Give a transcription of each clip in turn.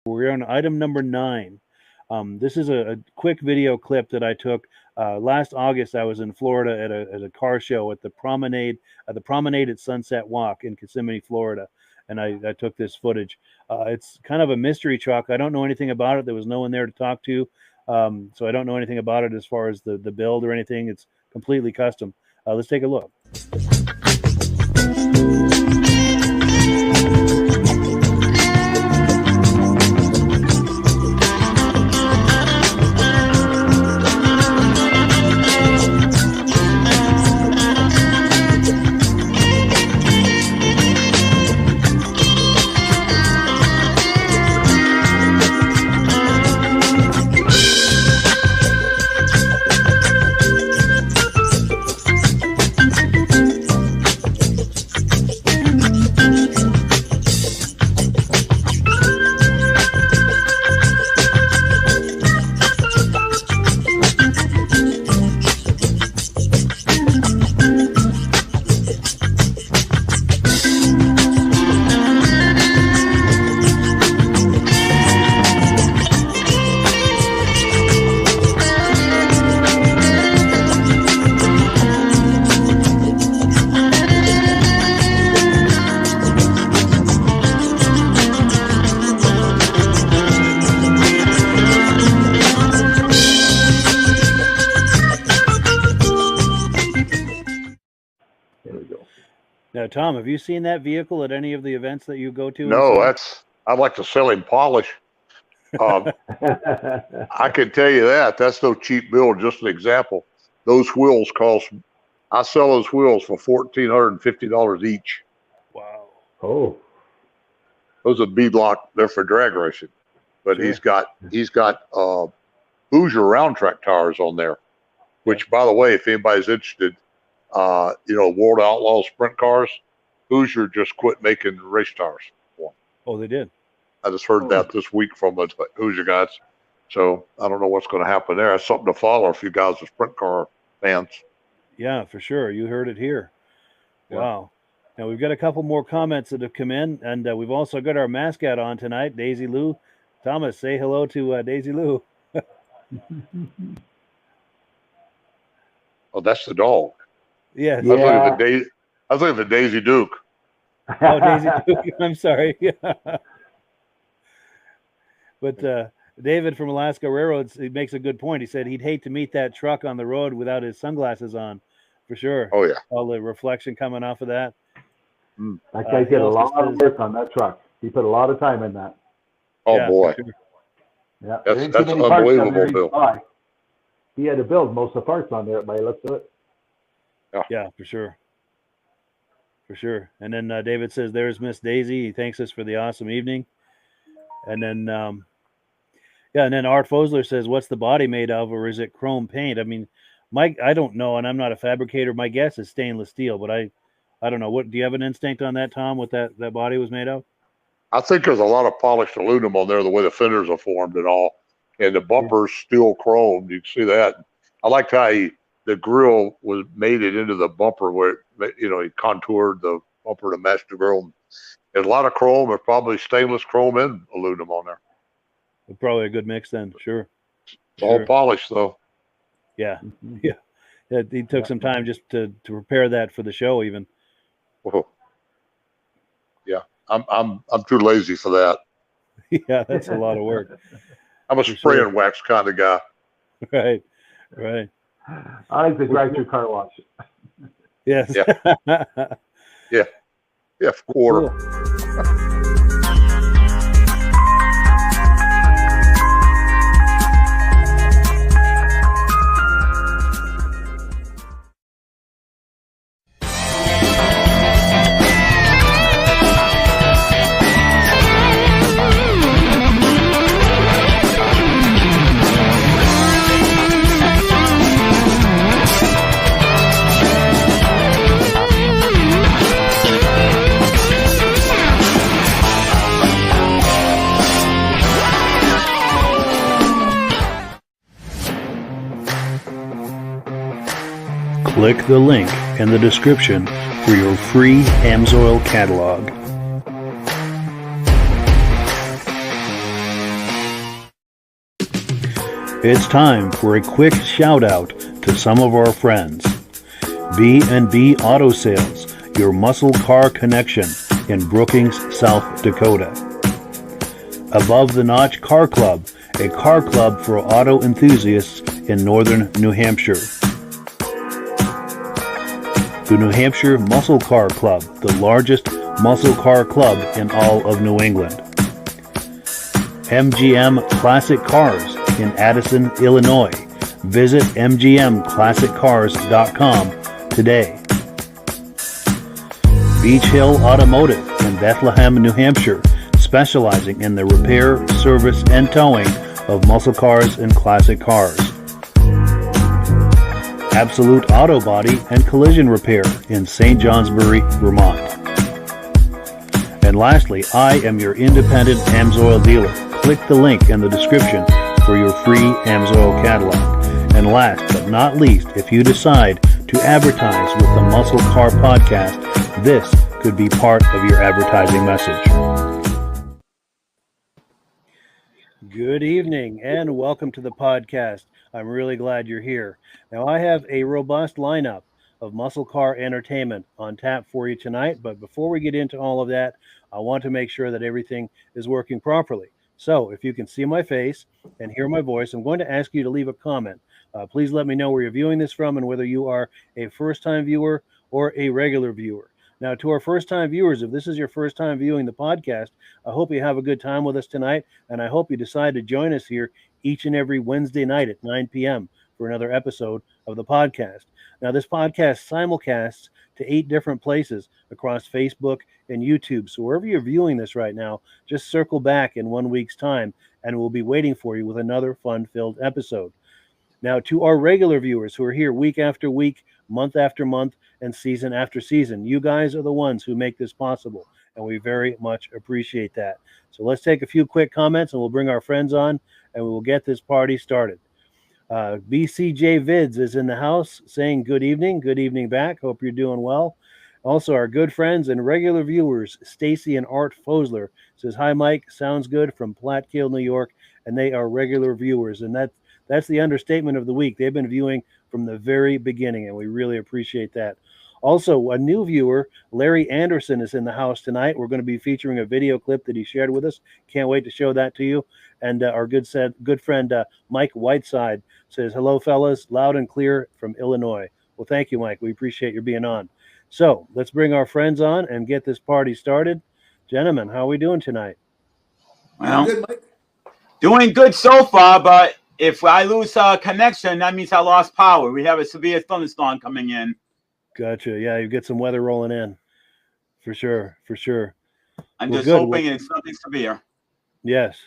We're on item number 9. This is a quick video clip that I took last August. I was in Florida at a car show at the Promenade at Sunset Walk in Kissimmee, Florida, and I took this footage. It's kind of a mystery truck. I don't know anything about it. There was no one there to talk to, so I don't know anything about it as far as the build or anything. It's completely custom. Let's take a look. Now, Tom, have you seen that vehicle at any of the events that you go to? No, I'd like to sell him polish. I can tell you that's no cheap build. Just an example. Those wheels I sell those wheels for $1,450 each. Wow. Oh. Those are beadlock. They're for drag racing, but Sure. he's got Hoosier round track tires on there. Which, by the way, if anybody's interested, World Outlaw sprint cars, Hoosier just quit making race tires for them. Oh, they did. I just heard that this week from the Hoosier guys. So I don't know what's going to happen there. That's something to follow if you guys are sprint car fans. Yeah, for sure. You heard it here. Yeah. Wow. Now, we've got a couple more comments that have come in, and we've also got our mascot on tonight, Daisy Lou. Thomas, say hello to Daisy Lou. Oh, that's the dog. Yes. I was looking for Daisy Duke. Oh, Daisy Duke. I'm sorry. But David from Alaska Railroads, he makes a good point. He said he'd hate to meet that truck on the road without his sunglasses on, for sure. Oh, yeah. All the reflection coming off of that. That guy did a lot of work on that truck. He put a lot of time in that. Oh, Yeah, boy. for sure. Yeah, That's unbelievable, Bill. He had to build most of the parts on there by the looks of it. Yeah, for sure. For sure. And then David says, there's Miss Daisy. He thanks us for the awesome evening. And then, and then Art Fosler says, what's the body made of, or is it chrome paint? I mean, Mike, I don't know, and I'm not a fabricator. My guess is stainless steel, but I don't know. What do you have an instinct on that, Tom, what that body was made of? I think there's a lot of polished aluminum on there, the way the fenders are formed and all. And the bumper's still chromed. You can see that. I liked how the grill was made it into the bumper where, he contoured the bumper to match the grill. There's a lot of chrome, or probably stainless chrome and aluminum on there. Probably a good mix then, sure. It's all polished, though. Yeah, yeah. He took some time just to prepare that for the show, even. Whoa. Yeah, I'm too lazy for that. Yeah, that's a lot of work. I'm a spray and wax kind of guy. Right. I like the drive-through car wash. Yes. Yeah, quarter. Cool. Click the link in the description for your free Amsoil catalog. It's time for a quick shout out to some of our friends. B&B Auto Sales, your muscle car connection in Brookings, South Dakota. Above the Notch Car Club, a car club for auto enthusiasts in northern New Hampshire. The New Hampshire Muscle Car Club, the largest muscle car club in all of New England. MGM Classic Cars in Addison, Illinois. Visit mgmclassiccars.com today. Beach Hill Automotive in Bethlehem, New Hampshire, specializing in the repair, service, and towing of muscle cars and classic cars. Absolute Auto Body and Collision Repair in St. Johnsbury, Vermont. And lastly, I am your independent AMSOIL dealer. Click the link in the description for your free AMSOIL catalog. And last but not least, if you decide to advertise with the Muscle Car Podcast, this could be part of your advertising message. Good evening and welcome to the podcast. I'm really glad you're here. Now, I have a robust lineup of muscle car entertainment on tap for you tonight, but before we get into all of that, I want to make sure that everything is working properly. So if you can see my face and hear my voice, I'm going to ask you to leave a comment. Please let me know where you're viewing this from and whether you are a first-time viewer or a regular viewer. Now, to our first-time viewers, if this is your first time viewing the podcast, I hope you have a good time with us tonight, and I hope you decide to join us here each and every Wednesday night at 9 p.m. for another episode of the podcast. Now, this podcast simulcasts to 8 different places across Facebook and YouTube. So wherever you're viewing this right now, just circle back in 1 week's time, and we'll be waiting for you with another fun-filled episode. Now, to our regular viewers who are here week after week, month after month, and season after season, you guys are the ones who make this possible, and we very much appreciate that. So let's take a few quick comments, and we'll bring our friends on, and we will get this party started. BCJ Vids is in the house saying good evening. Good evening back. Hope you're doing well. Also, our good friends and regular viewers, Stacy and Art Fosler, says, hi, Mike. Sounds good from Platkill, New York, and they are regular viewers, and that's the understatement of the week. They've been viewing from the very beginning, and we really appreciate that. Also, a new viewer, Larry Anderson, is in the house tonight. We're going to be featuring a video clip that he shared with us. Can't wait to show that to you. And our good friend, Mike Whiteside, says, hello, fellas, loud and clear from Illinois. Well, thank you, Mike. We appreciate your being on. So let's bring our friends on and get this party started. Gentlemen, how are we doing tonight? Well, good, Mike. Doing good so far, but if I lose connection, that means I lost power. We have a severe thunderstorm coming in. Gotcha. Yeah, you get some weather rolling in. For sure. I'm just hoping it's nothing severe. Yes.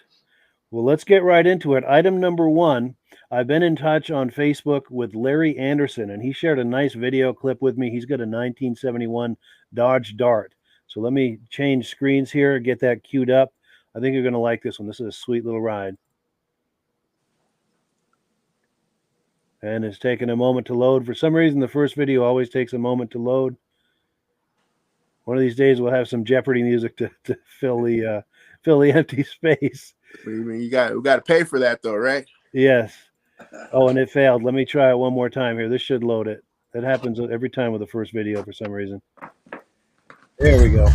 Well, let's get right into it. Item number 1, I've been in touch on Facebook with Larry Anderson, and he shared a nice video clip with me. He's got a 1971 Dodge Dart. So let me change screens here, get that queued up. I think you're going to like this one. This is a sweet little ride. And it's taking a moment to load. For some reason, the first video always takes a moment to load. One of these days, we'll have some Jeopardy music to fill the empty space. What do you mean? We got to pay for that, though, right? Yes. Oh, and it failed. Let me try it one more time here. This should load it. That happens every time with the first video for some reason. There we go.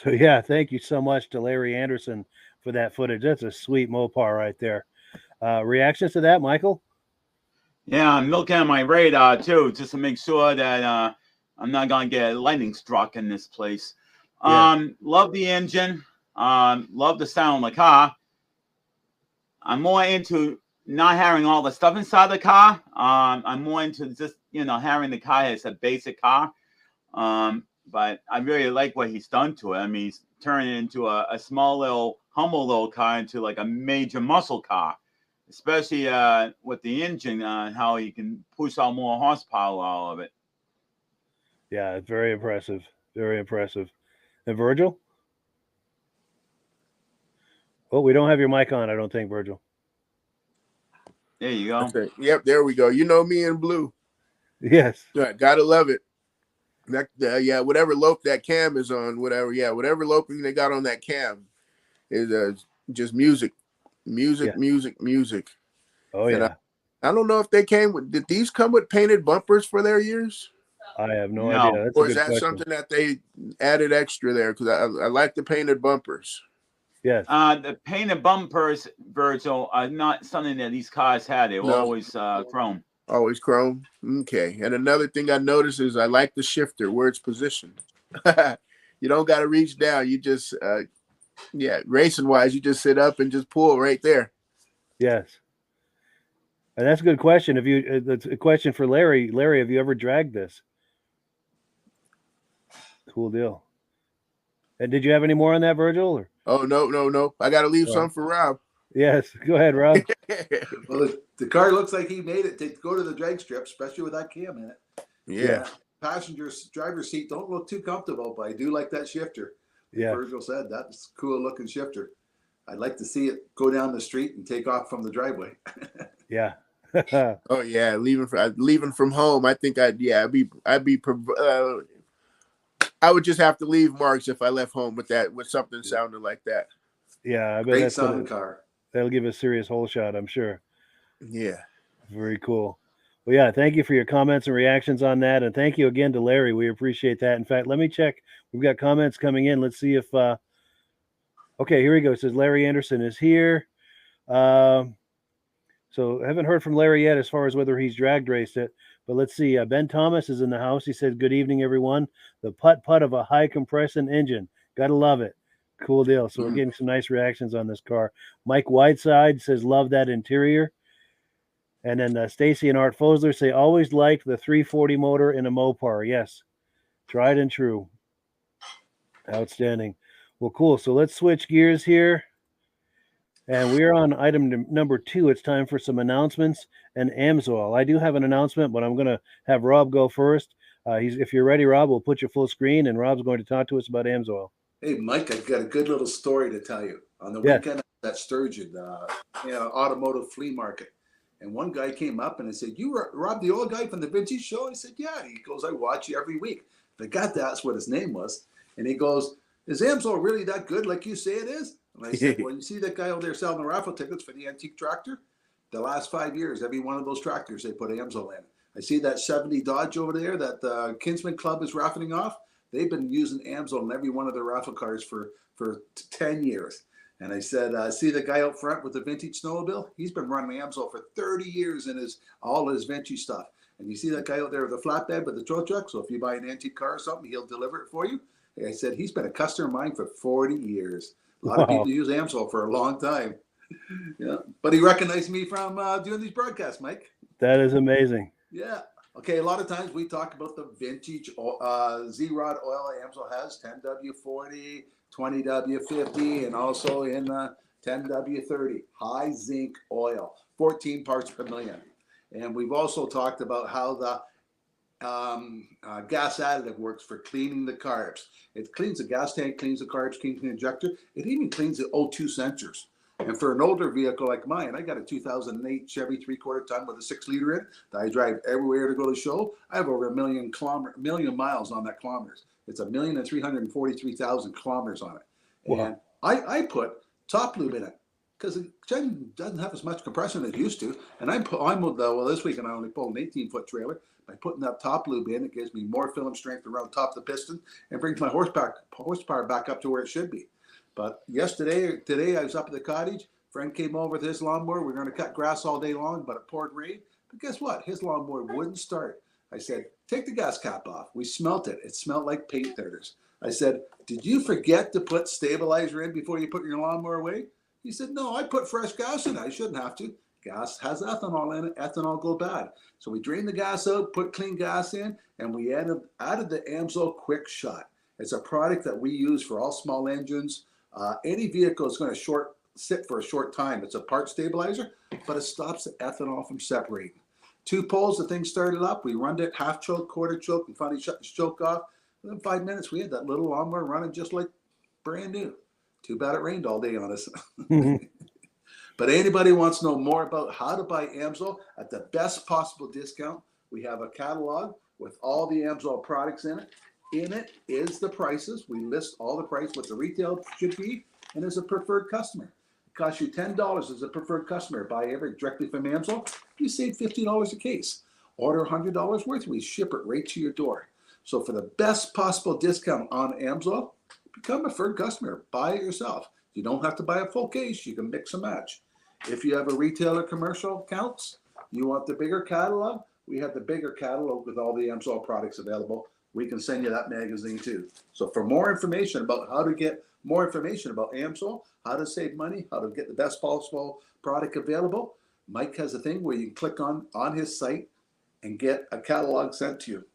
So yeah, thank you so much to Larry Anderson for that footage. That's a sweet Mopar right there. Reactions to that, Michael? Yeah, I'm looking at my radar too, just to make sure that I'm not gonna get lightning struck in this place. Yeah. Love the engine. Love the sound of the car. I'm more into not having all the stuff inside the car. I'm more into just having the car as a basic car. But I really like what he's done to it. I mean, he's turned it into a small little humble little car into like a major muscle car, especially with the engine and how you can push out more horsepower out of it. Yeah, it's very impressive. Very impressive. And Virgil? Oh, we don't have your mic on, I don't think, Virgil. There you go. Okay. Yep, there we go. You know me in blue. Yes. Yeah, gotta love it. That yeah, whatever lope that cam is on, whatever loping they got on that cam is just music. Yeah. Music. Oh, And yeah. I don't know if they came with, did these come with painted bumpers for their years? I have no No. idea. That's a Or is good that question. something that they added extra there? Because I like the painted bumpers. Yes. The painted bumpers, Virgil, are not something that these cars had. They were No. always chrome. Always chrome. Okay. And another thing I noticed is I like the shifter where it's positioned. You don't got to reach down. You just, racing wise, you just sit up and just pull right there. Yes. And that's a good question. If you, that's a question for Larry. Larry, have you ever dragged this? Cool deal. And did you have any more on that, Virgil? Or? Oh, no. I got to leave some for Rob. Yes. Go ahead, Rob. Well, the car looks like he made it to go to the drag strip, especially with that cam in it. Yeah. Passenger's driver's seat don't look too comfortable, but I do like that shifter. Yeah. Virgil said that's a cool looking shifter. I'd like to see it go down the street and take off from the driveway. Yeah. Oh yeah, leaving from home. I think I would just have to leave marks if I left home with something sounding like that. Yeah, I bet Great sounding car. That'll give a serious hole shot, I'm sure. Yeah. Very cool. Well, yeah, thank you for your comments and reactions on that. And thank you again to Larry. We appreciate that. In fact, let me check. We've got comments coming in. Let's see if okay, here we go. It says Larry Anderson is here. So I haven't heard from Larry yet as far as whether he's drag raced it. But let's see. Ben Thomas is in the house. He said, "Good evening, everyone. The putt of a high compression engine. Gotta love it. Cool deal." So we're getting some nice reactions on this car. Mike Whiteside says, "Love that interior." And then Stacy and Art Fosler say, "Always liked the 340 motor in a Mopar." Yes, tried and true. Outstanding. Well, cool. So let's switch gears here. And we're on item number 2. It's time for some announcements and AMSOIL. I do have an announcement, but I'm going to have Rob go first. If you're ready, Rob, we'll put you full screen, and Rob's going to talk to us about AMSOIL. Hey, Mike, I've got a good little story to tell you. On the weekend at Sturgeon, automotive flea market. And one guy came up and he said, "You Rob, the old guy from the Vintage Show?" I said, "Yeah." He goes, "I watch you every week." I got that's what his name was. And he goes, "Is AMSOIL really that good like you say it is?" And I said, "Well, you see that guy over there selling the raffle tickets for the antique tractor? The last 5 years, every one of those tractors, they put AMSOIL in. I see that 70 Dodge over there that the Kinsman Club is raffling off. They've been using AMSOIL in every one of their raffle cars for 10 years. And I said, see the guy out front with the vintage snowmobile? He's been running AMSOIL for 30 years in all his vintage stuff. And you see that guy out there with the flatbed with the tow truck? So if you buy an antique car or something, he'll deliver it for you." I said, he's been a customer of mine for 40 years. A lot of people use AMSOIL for a long time. Yeah, but he recognized me from doing these broadcasts, Mike. That is amazing. Yeah. Okay, a lot of times we talk about the vintage Z-Rod oil AMSOIL has, 10W40, 20W50, and also in 10W30, high zinc oil, 14 parts per million. And we've also talked about how the gas additive works for cleaning the carbs. It cleans the gas tank, cleans the carbs, cleans the injector. It even cleans the O2 sensors. And for an older vehicle like mine, I got a 2008 Chevy 3/4 ton with a 6-liter in that I drive everywhere to go to show. I have over a million miles on that kilometers. It's 1,343,000 kilometers on it. Wow. And I put top lube in it because it doesn't have as much compression as it used to. And I'm with this weekend I only pulled an 18-foot trailer, By putting that top lube in, it gives me more film strength around top of the piston and brings my horsepower back up to where it should be. But today I was up at the cottage. Friend came over with his lawnmower. We were going to cut grass all day long, but it poured rain. But guess what? His lawnmower wouldn't start. I said, take the gas cap off. We smelt it. It smelled like paint thinners. I said, did you forget to put stabilizer in before you put your lawnmower away? He said, no, I put fresh gas in. I shouldn't have to. Gas has ethanol in it. Ethanol go bad. So we drained the gas out, put clean gas in, and we added the Amsoil Quick Shot. It's a product that we use for all small engines. Any vehicle is going to sit for a short time. It's a part stabilizer, but it stops the ethanol from separating. 2 pulls, the thing started up. We run it half choke, quarter choke, and finally shut the choke off. Within 5 minutes, we had that little lawnmower running just like brand new. Too bad it rained all day on us. But anybody wants to know more about how to buy Amsoil at the best possible discount, we have a catalog with all the Amsoil products in it. In it is the prices. We list all the price, what the retail should be, and as a preferred customer. It costs you $10 as a preferred customer. Buy everything directly from Amsoil, you save $50 a case. Order $100 worth, we ship it right to your door. So for the best possible discount on Amsoil, become a preferred customer. Buy it yourself. You don't have to buy a full case. You can mix and match. If you have a retail or commercial accounts, you want the bigger catalog, we have the bigger catalog with all the Amsoil products available. We can send you that magazine too. So for more information about how to get more information about Amsoil, how to save money, how to get the best possible product available, Mike has a thing where you can click on his site and get a catalog sent to you.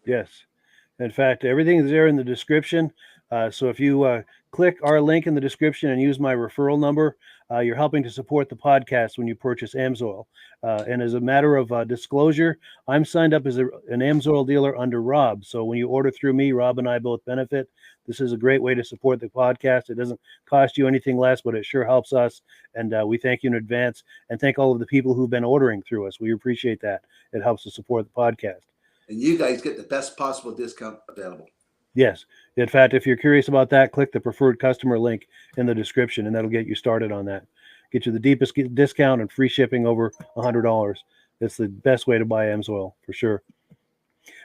Yes. In fact, everything is there in the description. So if you click our link in the description and use my referral number, you're helping to support the podcast when you purchase Amsoil. And as a matter of disclosure, I'm signed up as an Amsoil dealer under Rob. So when you order through me, Rob and I both benefit. This is a great way to support the podcast. It doesn't cost you anything less, but it sure helps us. And we thank you in advance, and thank all of the people who've been ordering through us. We appreciate that. It helps to support the podcast. And you guys get the best possible discount available. Yes. In fact, if you're curious about that, click the preferred customer link in the description, and that'll get you started on that. Get you the deepest discount and free shipping over $100. It's the best way to buy Amsoil for sure.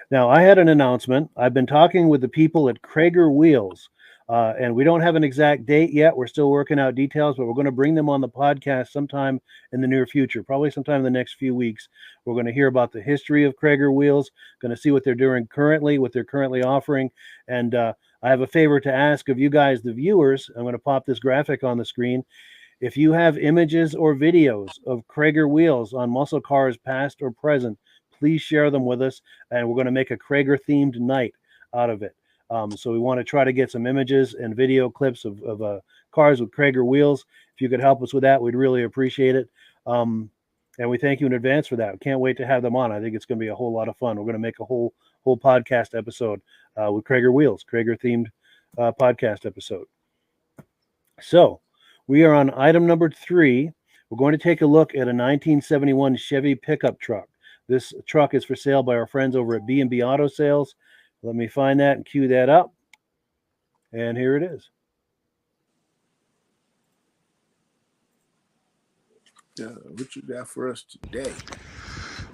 Now, I had an announcement. I've been talking with the people at Cragar Wheels, and we don't have an exact date yet. We're still working out details, but we're going to bring them on the podcast sometime in the near future, probably sometime in the next few weeks. We're going to hear about the history of Cragar Wheels, going to see what they're doing currently, what they're currently offering. And I have a favor to ask of you guys, the viewers. I'm going to pop this graphic on the screen. If you have images or videos of Cragar Wheels on muscle cars, past or present, please share them with us, and we're going to make a Cragar themed night out of it. So we want to try to get some images and video clips of cars with Cragar Wheels. If you could help us with that, we'd really appreciate it. And we thank you in advance for that. Can't wait to have them on. I think it's going to be a whole lot of fun. We're going to make a whole podcast episode with Cragar Wheels, Cragar themed podcast episode. So we are on item number 3. We're going to take a look at a 1971 Chevy pickup truck. This truck is for sale by our friends over at B&B Auto Sales. Let me find that and cue that up. And here it is. What you got for us today?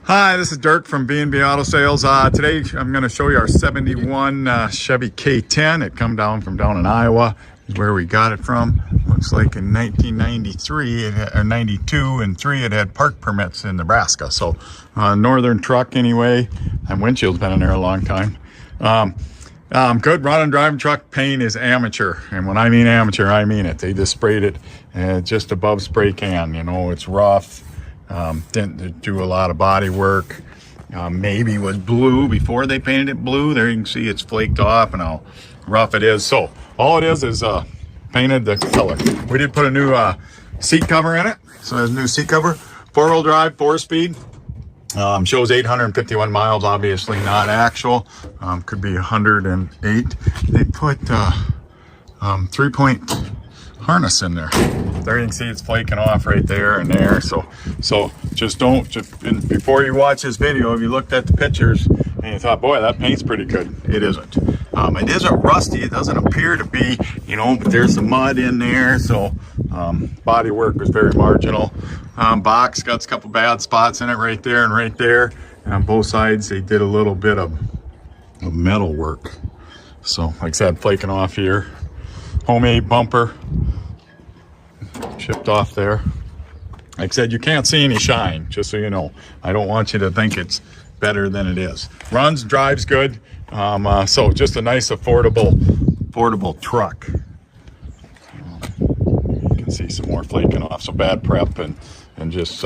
Hi, this is Dirk from B&B Auto Sales. Today I'm going to show you our 71 Chevy K10. It come down from down in Iowa, is where we got it from. Looks like in 1993 or 92 and 3 it had park permits in Nebraska. So northern truck anyway, and windshield's been in there a long time. Good running driving truck. Paint is amateur, and when I mean amateur, I mean it. They just sprayed it just above spray can. You know, it's rough. Didn't do a lot of body work. Maybe was blue before they painted it blue. There you can see it's flaked off and how rough it is. So all it is painted the color. We did put a new seat cover in it. So there's a new seat cover. 4-wheel drive, 4-speed. Shows 851 miles, obviously not actual. Could be 108. They put 3-point harness in there. There you can see it's flaking off right there and there. So just before you watch this video, if you looked at the pictures and you thought, boy, that paint's pretty good, it isn't. It isn't rusty. It doesn't appear to be, you know, but there's some mud in there. So body work was very marginal. Box got a couple bad spots in it right there and right there. And on both sides, they did a little bit of metal work. So like I said, flaking off here. Homemade bumper. Shipped off there. Like I said, you can't see any shine, just so you know. I don't want you to think it's better than it is. Runs, drives good. So just a nice, affordable truck. You can see some more flaking off. So bad prep and just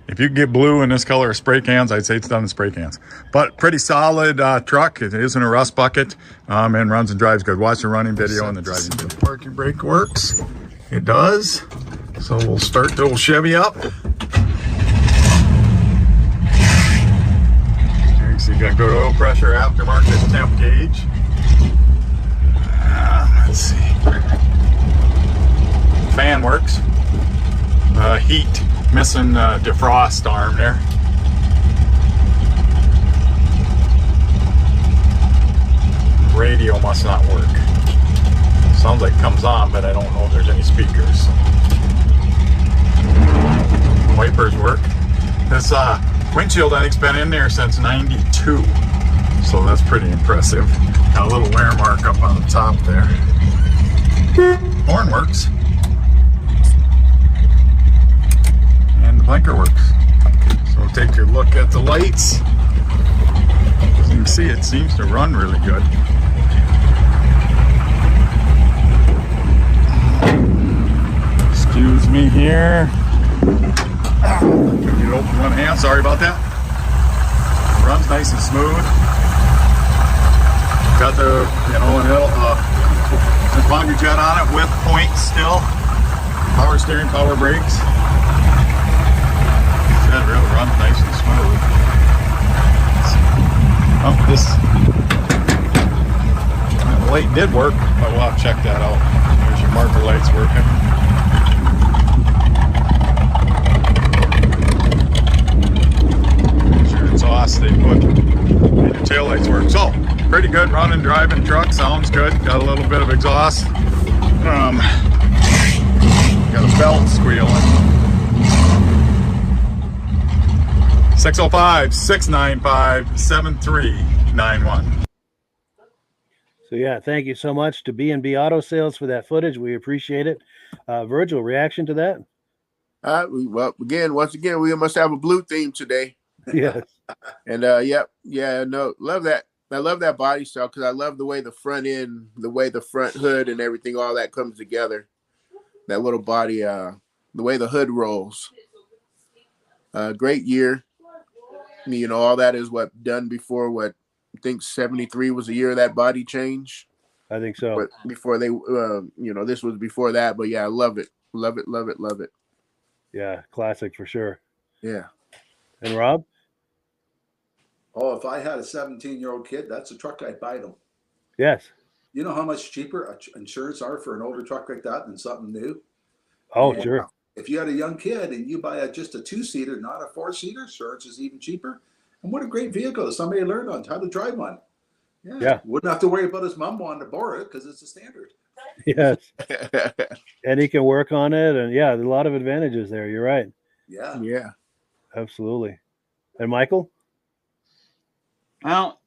if you get blue in this color of spray cans, I'd say it's done in spray cans. But pretty solid truck. It isn't a rust bucket, and runs and drives good. Watch the running video and the driving video. Parking brake works. It does. So we'll start the old Chevy up. There you see, got good oil pressure, aftermarket temp gauge. Let's see. Fan works. Heat, missing defrost arm there. Radio must not work. Sounds like it comes on, but I don't know if there's any speakers. Wipers work. This windshield, I think, has been in there since '92, so that's pretty impressive. Got a little wear mark up on the top there. Horn works. And the blinker works. So we'll take a look at the lights. As you can see, it seems to run really good. Excuse me here. Get it open one hand, sorry about that. Runs nice and smooth. Got the, you know, thermometer jet on it with points still. Power steering, power brakes. That really runs nice and smooth. Oh, this light did work, but we'll have to check that out. There's your marker lights working. Exhaust they put and the tail lights work. So pretty good running, driving truck, sounds good. Got a little bit of exhaust. Got a belt squealing. 605-695-7391. So yeah, thank you so much to B&B Auto Sales for that footage. We appreciate it. Virgil, reaction to that? Well, once again, we must have a blue theme today. Yes. And no, love that. I love that body style because I love the way the front end, the way the front hood and everything, all that comes together. That little body, the way the hood rolls. Great year. You know, all that is what done before what I think 73 was the year of that body change. I think so. But before they, you know, this was before that. But yeah, I love it. Love it. Love it. Love it. Yeah, classic for sure. Yeah. And Rob? Oh, if I had a 17-year-old kid, that's a truck I'd buy them. Yes. You know how much cheaper insurance are for an older truck like that than something new? Oh, and sure. If you had a young kid and you buy just a 2-seater, not a 4-seater, insurance is even cheaper. And what a great vehicle. Somebody learned on how to drive one. Yeah. Wouldn't have to worry about his mom wanting to borrow it because it's a standard. Yes. And he can work on it. And yeah, there's a lot of advantages there. You're right. Yeah. Yeah. Absolutely. And Michael? Well,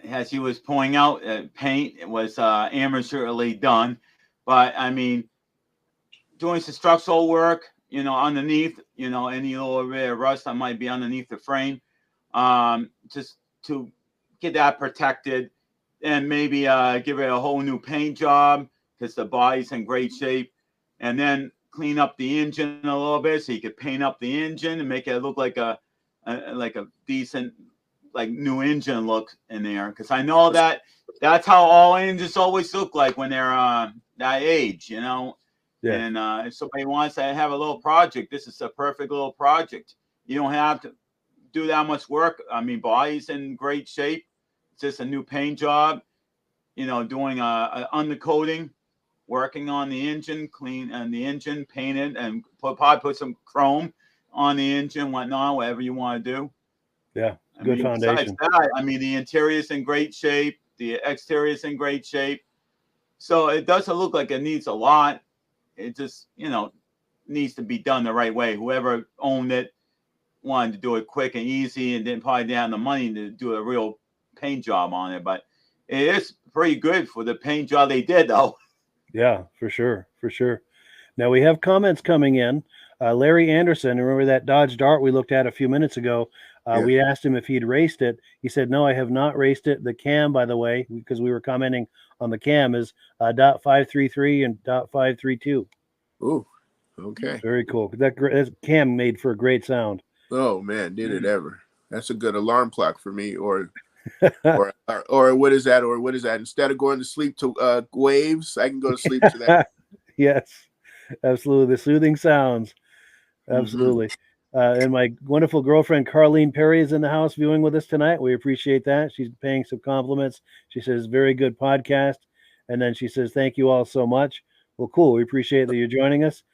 as he was pointing out, paint was amateurly done. But, I mean, doing some structural work, you know, underneath, you know, any little bit of rust that might be underneath the frame, just to get that protected and maybe give it a whole new paint job because the body's in great shape, and then clean up the engine a little bit so you could paint up the engine and make it look like a decent, like, new engine look in there, because I know that's how all engines always look like when they're that age, you know. Yeah. And if somebody wants to have a little project, this is a perfect little project. You don't have to do that much work. I mean, body's in great shape. It's just a new paint job, you know, doing a undercoating, working on the engine, clean and the engine, painted, and probably put some chrome on the engine, whatnot, whatever you want to do. Yeah, good foundation. Besides that, I mean, the interior's in great shape. The exterior is in great shape. So it doesn't look like it needs a lot. It just, needs to be done the right way. Whoever owned it wanted to do it quick and easy and didn't probably have the money to do a real paint job on it. But it is pretty good for the paint job they did, though. Yeah, for sure. For sure. Now we have comments coming in. Larry Anderson, remember that Dodge Dart we looked at a few minutes ago? We asked him if he'd raced it. He said, no, I have not raced it. The cam, by the way, because we were commenting on the cam, is .533 and .532. Ooh, okay. Very cool. That cam made for a great sound. Oh man, did it ever? That's a good alarm clock for me. Or what is that? Or what is that? Instead of going to sleep to waves, I can go to sleep to that. Yes, absolutely. The soothing sounds. Absolutely. And my wonderful girlfriend, Carlene Perry, is in the house viewing with us tonight. We appreciate that. She's paying some compliments. She says, very good podcast. And then she says, thank you all so much. Well, cool. We appreciate that you're joining us.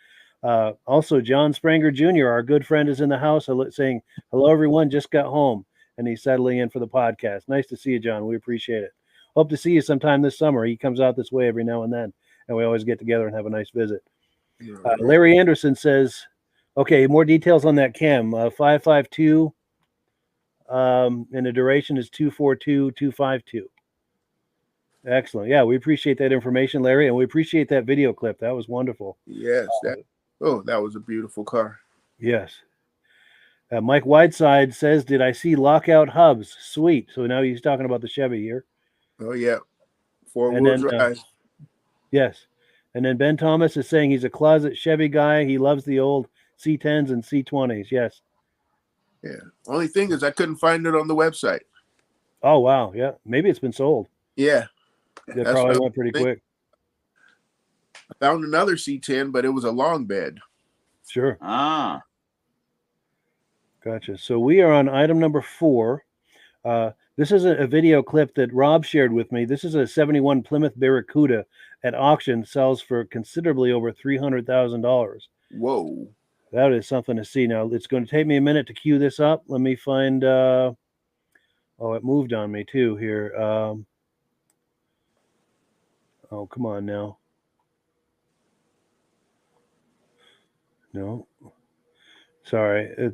Also, John Spranger Jr., our good friend, is in the house saying, hello, everyone. Just got home. And he's settling in for the podcast. Nice to see you, John. We appreciate it. Hope to see you sometime this summer. He comes out this way every now and then, and we always get together and have a nice visit. Larry Anderson says, okay, more details on that cam. 552, and the duration is 242, 252. Excellent. Yeah, we appreciate that information, Larry, and we appreciate that video clip. That was wonderful. Yes. That was a beautiful car. Yes. Mike Whiteside says, did I see lockout hubs? Sweet. So now he's talking about the Chevy here. Oh, yeah. Four-wheel drive. Yes. And then Ben Thomas is saying he's a closet Chevy guy. He loves the old C10s and C20s. Yes. Yeah. Only thing is I couldn't find it on the website. Oh, wow. Yeah. Maybe it's been sold. Yeah. That probably went pretty quick. I found another C10, but it was a long bed. Sure. Ah. Gotcha. So we are on item number 4. This is a video clip that Rob shared with me. This is a 71 Plymouth Barracuda at auction, sells for considerably over $300,000. Whoa. That is something to see. Now, it's going to take me a minute to cue this up. Let me find, it moved on me too here. Oh, come on now. No. Sorry,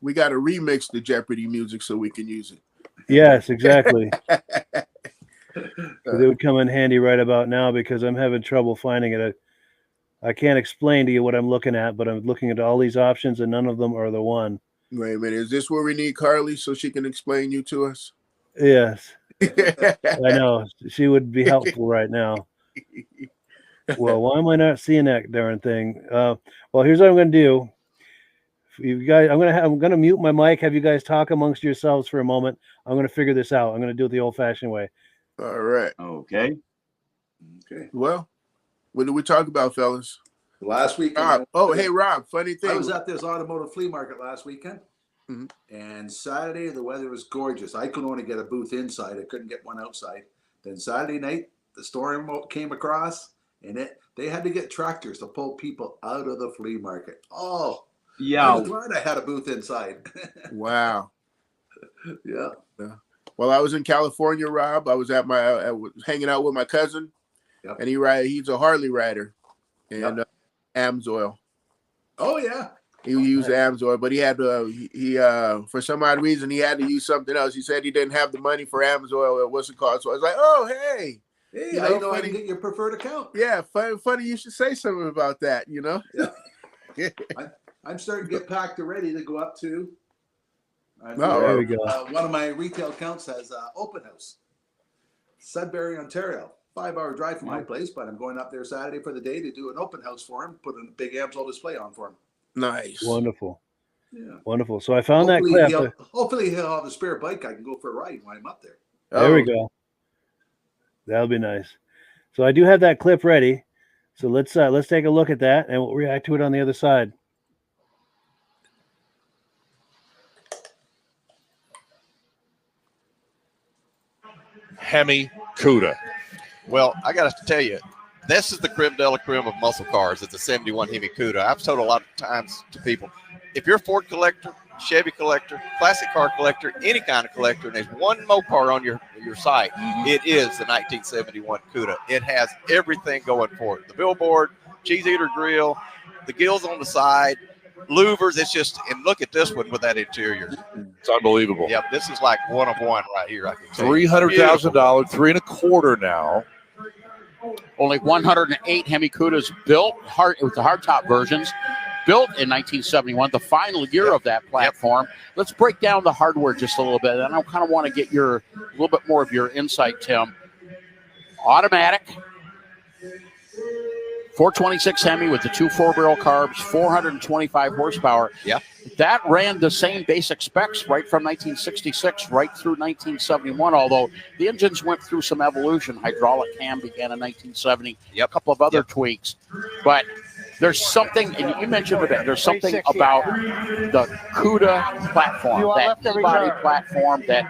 we got to remix the Jeopardy music so we can use it. Yes, exactly. It would come in handy right about now because I'm having trouble finding it. I can't explain to you what I'm looking at, but I'm looking at all these options and none of them are the one. Wait a minute. Is this where we need Carly so she can explain you to us? Yes. I know. She would be helpful right now. Well, why am I not seeing that darn thing? Well, here's what I'm going to do. You guys, I'm going to mute my mic. Have you guys talk amongst yourselves for a moment. I'm going to figure this out. I'm going to do it the old-fashioned way. All right. Okay. Well, what did we talk about, fellas? Last weekend. Rob. Oh, hey, Rob. Funny thing. I was at this automotive flea market last weekend, and Saturday the weather was gorgeous. I could only get a booth inside. I couldn't get one outside. Then Saturday night, the storm came across, and they had to get tractors to pull people out of the flea market. Oh, yeah. I was glad I had a booth inside. Wow. Yeah. Well, I was in California, Rob. I was I was hanging out with my cousin, and he's a Harley rider, and Amsoil. Oh yeah. He used Amsoil, but he had for some odd reason he had to use something else. He said he didn't have the money for Amsoil. What's it called? So I was like, oh hey, I know I can get your preferred account. Yeah, funny you should say something about that. Yeah. I'm starting to get packed already to go up to. There we go. One of my retail accounts has open house, Sudbury, Ontario. 5-hour drive from my place, but I'm going up there Saturday for the day to do an open house for him, put a big Amsoil display on for him. Nice. Wonderful. Yeah. Wonderful. So I found that clip. Hopefully he'll have a spare bike. I can go for a ride while I'm up there. There we go. That'll be nice. So I do have that clip ready. So let's take a look at that and we'll react to it on the other side. Hemi Cuda. Well, I got to tell you, this is the creme de la creme of muscle cars. It's a 71 Hemi Cuda. I've told a lot of times to people, if you're a Ford collector, Chevy collector, classic car collector, any kind of collector, and there's one Mopar on your site, it is the 1971 Cuda. It has everything going for it. The billboard, cheese eater grill, the gills on the side, louvers. It's just, and look at this one with that interior. It's unbelievable. Yep, this is like one of one right here. I can tell $300,000, $3.25 now. Only 108 Hemi Cudas built, with the hardtop versions, built in 1971, the final year of that platform. Let's break down the hardware just a little bit, and I kind of want to get a little bit more of your insight, Tim. Automatic, 426 Hemi with the two 4-barrel carbs, 425 horsepower. Yeah. That ran the same basic specs right from 1966 right through 1971, although the engines went through some evolution. Hydraulic cam began in 1970, a couple of other tweaks. But there's something, and you mentioned it, there's something about the CUDA platform, that E-body platform, that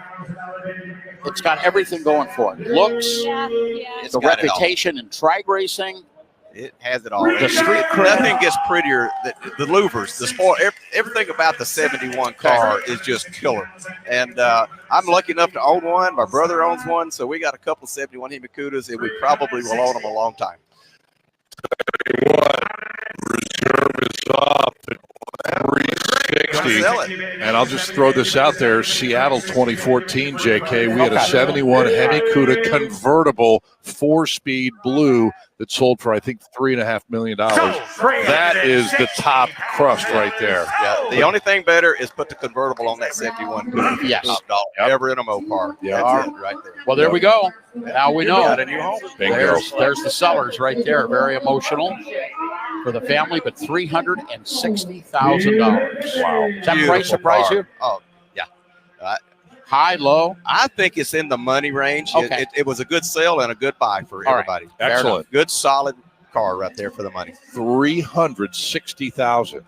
it's got everything going for it. Looks, the reputation in trike racing. It has it all. The street nothing gets prettier. The louvers, the sport, everything about the 71 car is just killer. And I'm lucky enough to own one. My brother owns one, so we got a couple of 71 Hemi Cudas, and we probably will own them a long time. Reserve is off at 360. And I'll just throw this out there. Seattle 2014, JK. We had a 71 Hemi Cuda convertible 4-speed blue that sold for, I think, $3.5 million. That is the top crust right there. Yeah, the only thing better is put the convertible on that 71 Cuda. Yes. Top dog ever in a Mopar. Yeah. That's it right there. Well, there we go. Now we know. Got a new home. There's the sellers right there. Very emotional for the family, but $360,000. Wow. Does that price surprise you? Oh, yeah. High, low? I think it's in the money range. Okay. It was a good sale and a good buy for everybody. Right. Excellent. Good, solid car right there for the money. $360,000.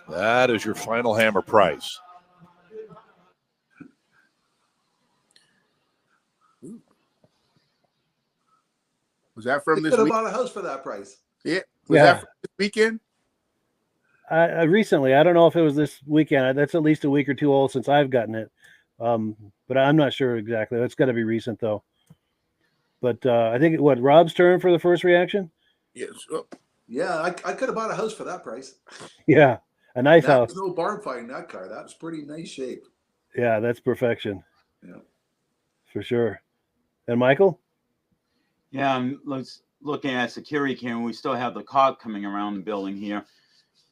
That is your final hammer price. Was that from You this could have week? bought a house for that price. Yeah. Was Yeah. that from this weekend? Recently, I don't know if it was this weekend. That's at least a week or two old since I've gotten it, but I'm not sure exactly. It's got to be recent though. But I think Rob's turn for the first reaction. Yes. Oh, Yeah, I could have bought a house for that price. Yeah, a nice That house. was no barn fighting that car. That was pretty nice shape. Yeah, that's perfection. Yeah. For sure. And Michael? Yeah, I'm looking at security camera. We still have the cop coming around the building here.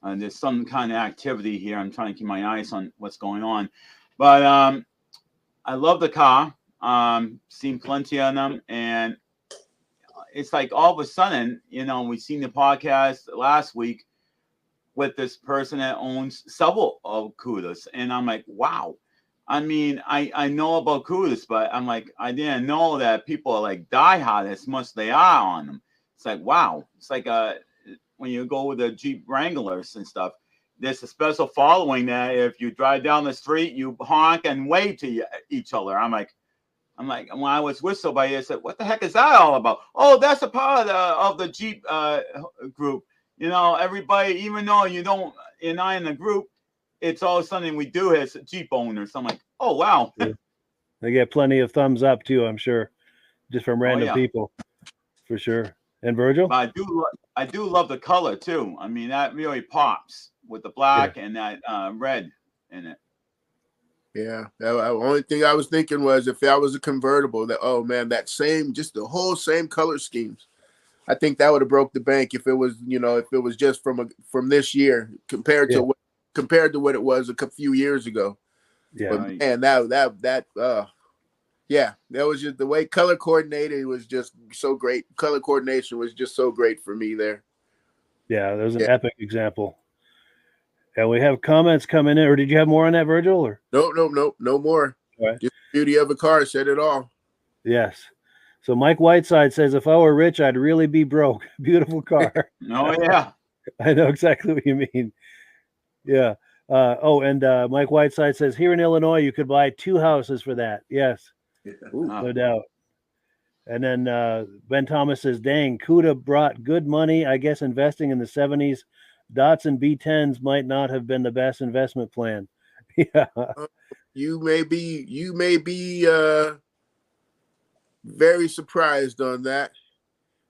There's some kind of activity here. I'm trying to keep my eyes on what's going on. But I love the car. Seen plenty of them. And it's like all of a sudden, we seen the podcast last week with this person that owns several of Cudas. And I'm like, wow. I mean, I know about Cudas, but I'm like, I didn't know that people are like diehard as much as they are on them. It's like, wow. It's like when you go with the Jeep Wranglers and stuff, there's a special following that if you drive down the street, you honk and wave to each other. I'm like, when I was with somebody, I said, what the heck is that all about? Oh, that's a part of the Jeep group. Everybody, even though you're not in the group, it's all something we do as Jeep owners. I'm like, oh, wow. Yeah. They get plenty of thumbs up too, I'm sure, just from random people, for sure. And Virgil? But I do love the color too. I mean, that really pops with the black and that red in it. yeah. The only thing I was thinking was if that was a convertible, just the whole same color schemes. I think that would have broke the bank if it was, if it was just from this year compared to what it was a few years ago. Yeah. But man, that was just the way color coordinated was just so great. Color coordination was just so great for me there. Yeah, that was an epic example. And we have comments coming in, or did you have more on that, Virgil? Or No more. Right. Just the beauty of a car said it all. Yes. So Mike Whiteside says, if I were rich, I'd really be broke. Beautiful car. Oh, yeah. I know exactly what you mean. Yeah. Mike Whiteside says, here in Illinois, you could buy 2 houses for that. Yes. Yeah. No doubt. And then Ben Thomas says, dang, Cuda brought good money. I guess investing in the 70s, Datsun B10s might not have been the best investment plan. Yeah. You may be very surprised on that.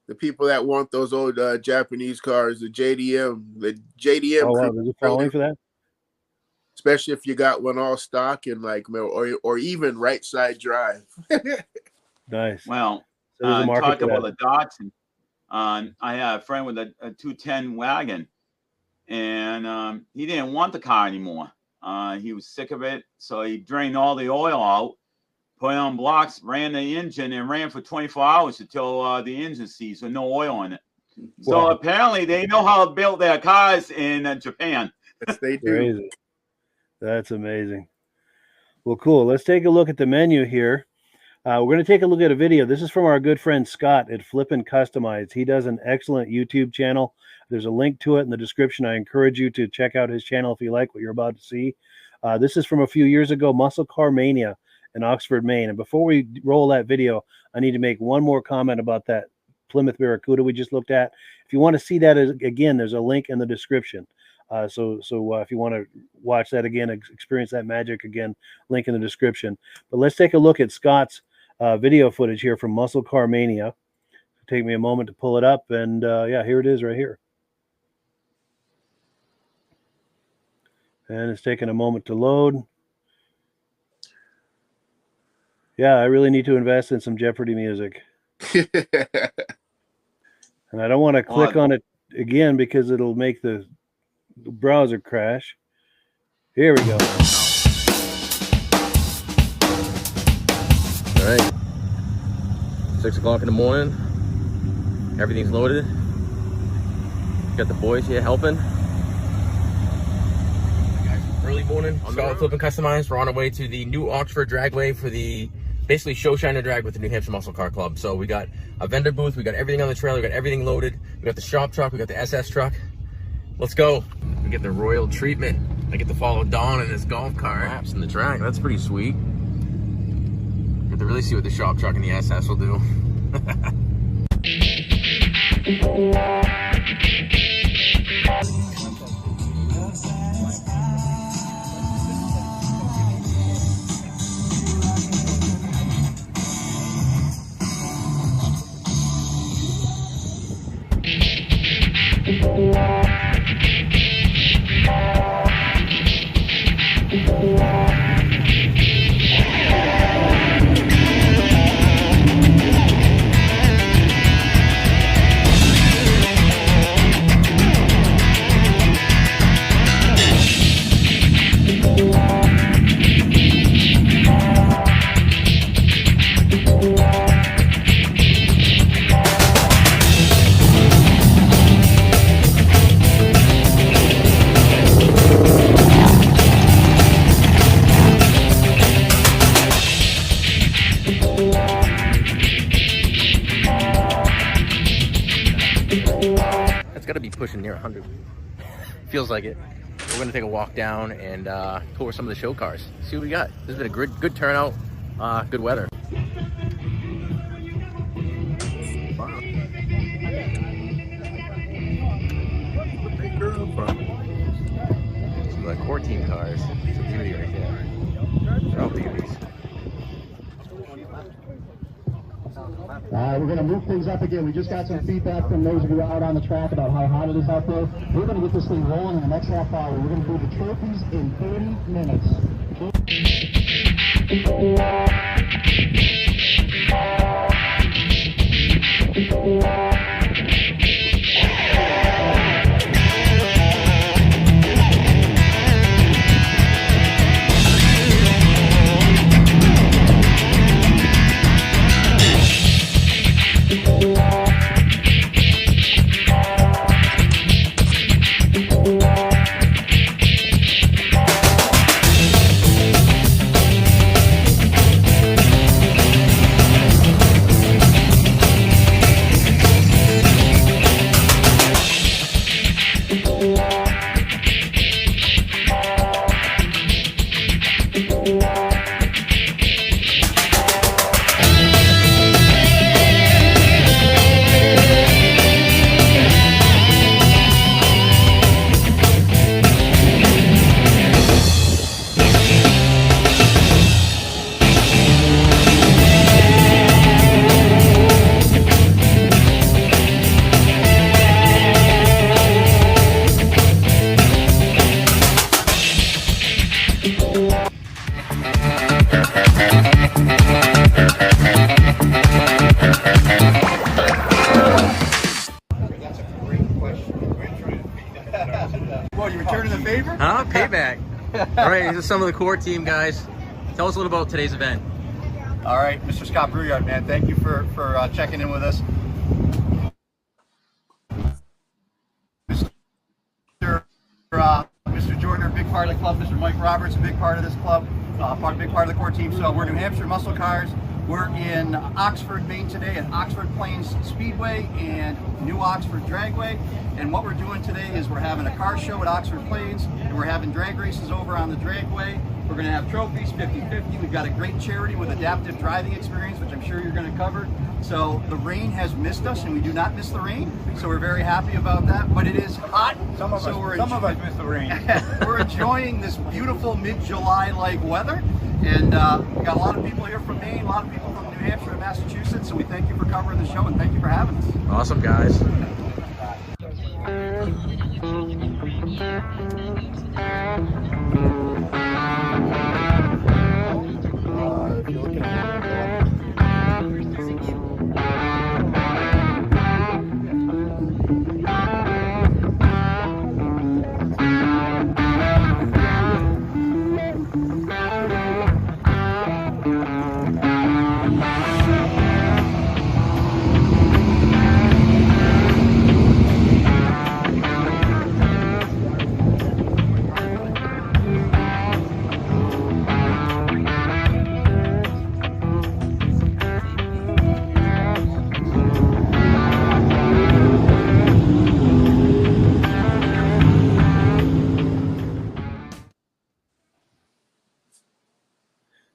The people that want those old Japanese cars, the JDM Oh wow, crew, there's a really, following for that. especially if you got one all stock and like or even right side drive. Nice. Well, So there's a market talk for about that. the Datsun. I had a friend with a 210 wagon, and he didn't want the car anymore. He was sick of it, so he drained all the oil out, put it on blocks, ran the engine, and ran for 24 hours until the engine seized with no oil in it. So Wow. apparently they know how to build their cars in Japan. Yes, they do. Crazy. That's amazing. Well, cool. Let's take a look at the menu here. We're going to take a look at a video. This is from our good friend Scott at Flippin' Customized. He does an excellent YouTube channel. There's a link to it in the description. I encourage you to check out his channel if you like what you're about to see. This is from a few years ago, Muscle Car Mania in Oxford, Maine. And before we roll that video, I need to make one more comment about that Plymouth Barracuda we just looked at. If you want to see that again, there's a link in the description. So if you want to watch that again, experience that magic again, link in the description. But let's take a look at Scott's video footage here from Muscle Car Mania. Take me a moment to pull it up, and yeah, here it is right here. And it's taking a moment to load. Yeah, I really need to invest in some Jeopardy music. And I don't want to click on it again because it'll make the browser crash. Here we go. All right, 6 o'clock in the morning. Everything's loaded. Got the boys here helping. Early morning. Scott Flippin' Customized. We're on our way to the new Oxford Dragway for the basically show shiner drag with the New Hampshire Muscle Car Club. So we got a vendor booth. We got everything on the trailer. We got everything loaded. We got the shop truck. We got the SS truck. Let's go. We get the royal treatment. I get to follow Don in his golf cart. Laps in the track. That's pretty sweet. Get to really see what the shop truck and the SS will do. It's got to be pushing near 100. Feels like it. We're going to take a walk down and tour some of the show cars. See what we got. This has been a good turnout. Good weather. Some of the core team cars. It's a beauty right there. They're all beauties. We're going to move things up again. We just got some feedback from those of you out on the track about how hot it is out there. We're going to get this thing rolling in the next half hour. We're going to do the trophies in 30 minutes. All right, this is some of the core team, guys. Tell us a little about today's event. All right, Mr. Scott Brouillard, man, thank you for checking in with us. Mr. Jordan, a big part of the club. Mr. Mike Roberts, a big part of this club, big part of the core team. So we're New Hampshire Muscle Cars. We're in Oxford, Maine today at Oxford Plains Speedway and New Oxford Dragway. And what we're doing today is we're having a car show at Oxford Plains, and we're having drag races over on the Dragway. We're going to have trophies, 50-50. We've got a great charity with adaptive driving experience, which I'm sure you're going to cover. So the rain has missed us, and we do not miss the rain. So we're very happy about that. But it is hot. Some of us miss the rain. We're enjoying this beautiful mid-July-like weather. And we got a lot of people here from Maine, a lot of people from New Hampshire and Massachusetts. So we thank you for covering the show, and thank you for having us. Awesome, guys.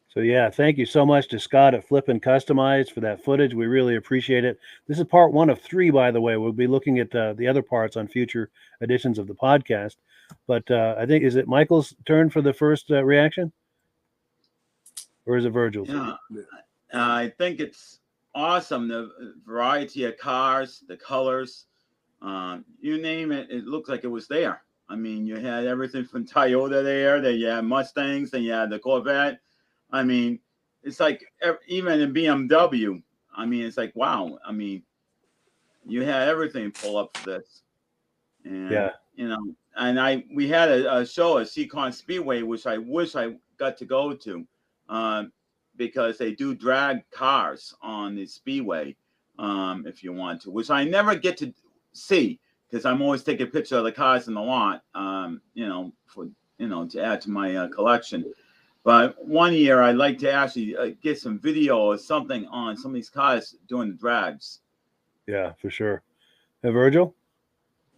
So yeah, thank you so much to Scott at Flippin' Customized for that footage. We really appreciate it. This is part 1 of 3, by the way. We'll be looking at the other parts on future editions of the podcast. But I think, is it Michael's turn for the first reaction? Or is it Virgil's? Yeah, I think it's awesome. The variety of cars, the colors, you name it, it looked like it was there. I mean, you had everything from Toyota there, then you had Mustangs, then you had the Corvette. I mean, it's like even in BMW. I mean, it's like, wow. I mean, you had everything pull up for this. And, yeah. You know, and we had a show at Seacon Speedway, which I wish I got to go to, because they do drag cars on the Speedway, if you want to, which I never get to see because I'm always taking pictures of the cars in the lot, you know, for, you know, to add to my collection. But one year I'd like to actually get some video or something on some of these cars doing the drags. Yeah, for sure. Virgil?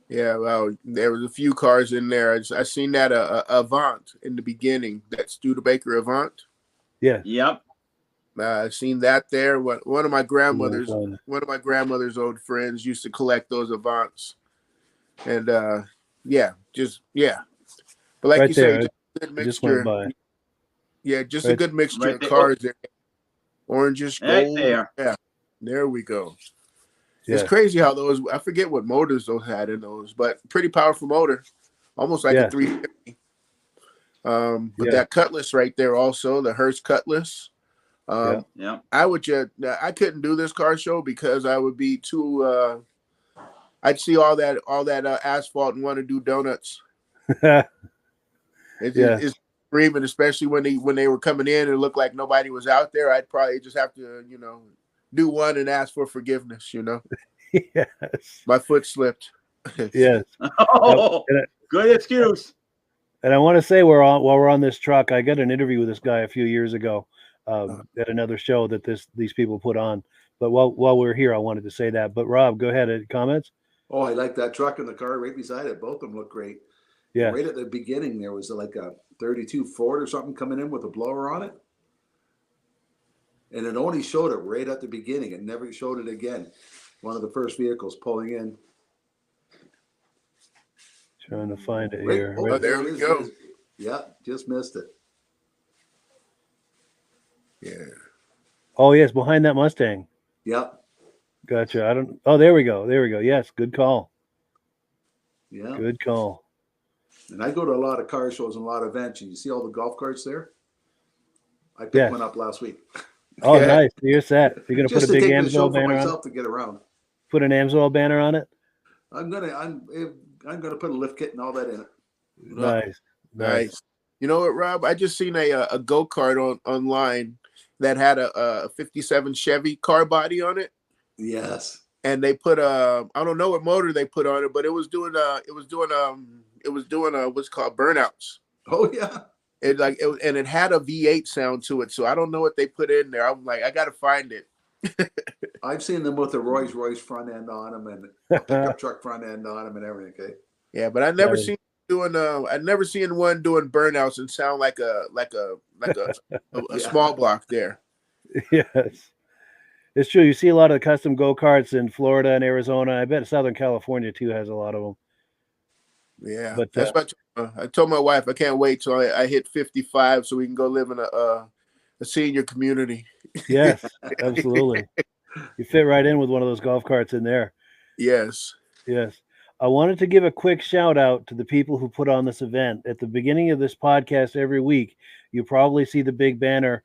Yeah, well, there was a few cars in there. I seen that Avant in the beginning, that Studebaker Avant. Yeah. Yep. I seen that there. One of my grandmother's old friends used to collect those Avants, and yeah. But like right you there, say, just a good just went mixture. by. Yeah, just right, a good mixture right of there. cars there. Orangish, gold. There. Yeah, there we go. Yeah. It's crazy how those, I forget what motors those had in those, but pretty powerful motor, almost like a 350. But that Cutlass right there also, the Hurst Cutlass. Yeah. I couldn't do this car show because I would be too, I'd see all that asphalt and want to do donuts. It's screaming, especially when they were coming in and it looked like nobody was out there. I'd probably just have to, do one and ask for forgiveness, Yes. My foot slipped. Yes. Oh, good excuse. And I want to say while we're on this truck, I got an interview with this guy a few years ago at another show that these people put on. But while we're here, I wanted to say that. But Rob, go ahead. Comments? Oh, I like that truck and the car right beside it. Both of them look great. Yeah. Right at the beginning, there was like a 32 Ford or something coming in with a blower on it. And it only showed it right at the beginning. It never showed it again. One of the first vehicles pulling in. Trying to find it Right. here. Oh, Right. there we go. Yeah, just missed it. Yeah. Oh, yes, behind that Mustang. Yep. Gotcha. Oh, there we go. Yes, good call. Yeah. Good call. And I go to a lot of car shows and a lot of events. And you see all the golf carts there? I picked one up last week. Oh, nice. You're set. You're gonna put a big Amsoil banner on it? To get around. Put an Amsoil banner on it? I'm gonna put a lift kit and all that in it. Nice. You know what, Rob? I just seen a go-kart online that had a 57 Chevy car body on it. Yes. And they put I don't know what motor they put on it, but it was doing what's called burnouts. Oh yeah. And it had a V8 sound to it. So I don't know what they put in there. I'm like, I gotta find it. I've seen them with a Rolls Royce front end on them and a pickup truck front end on them and everything. Okay. Yeah, but I never seen one doing burnouts and sound like a small block there. Yes, it's true. You see a lot of the custom go-karts in Florida and Arizona. I bet Southern California too has a lot of them. Yeah, but that's what I told my wife. I can't wait till I hit 55 so we can go live in a senior community. Yes, absolutely. You fit right in with one of those golf carts in there. Yes. Yes. I wanted to give a quick shout out to the people who put on this event. At the beginning of this podcast every week, you probably see the big banner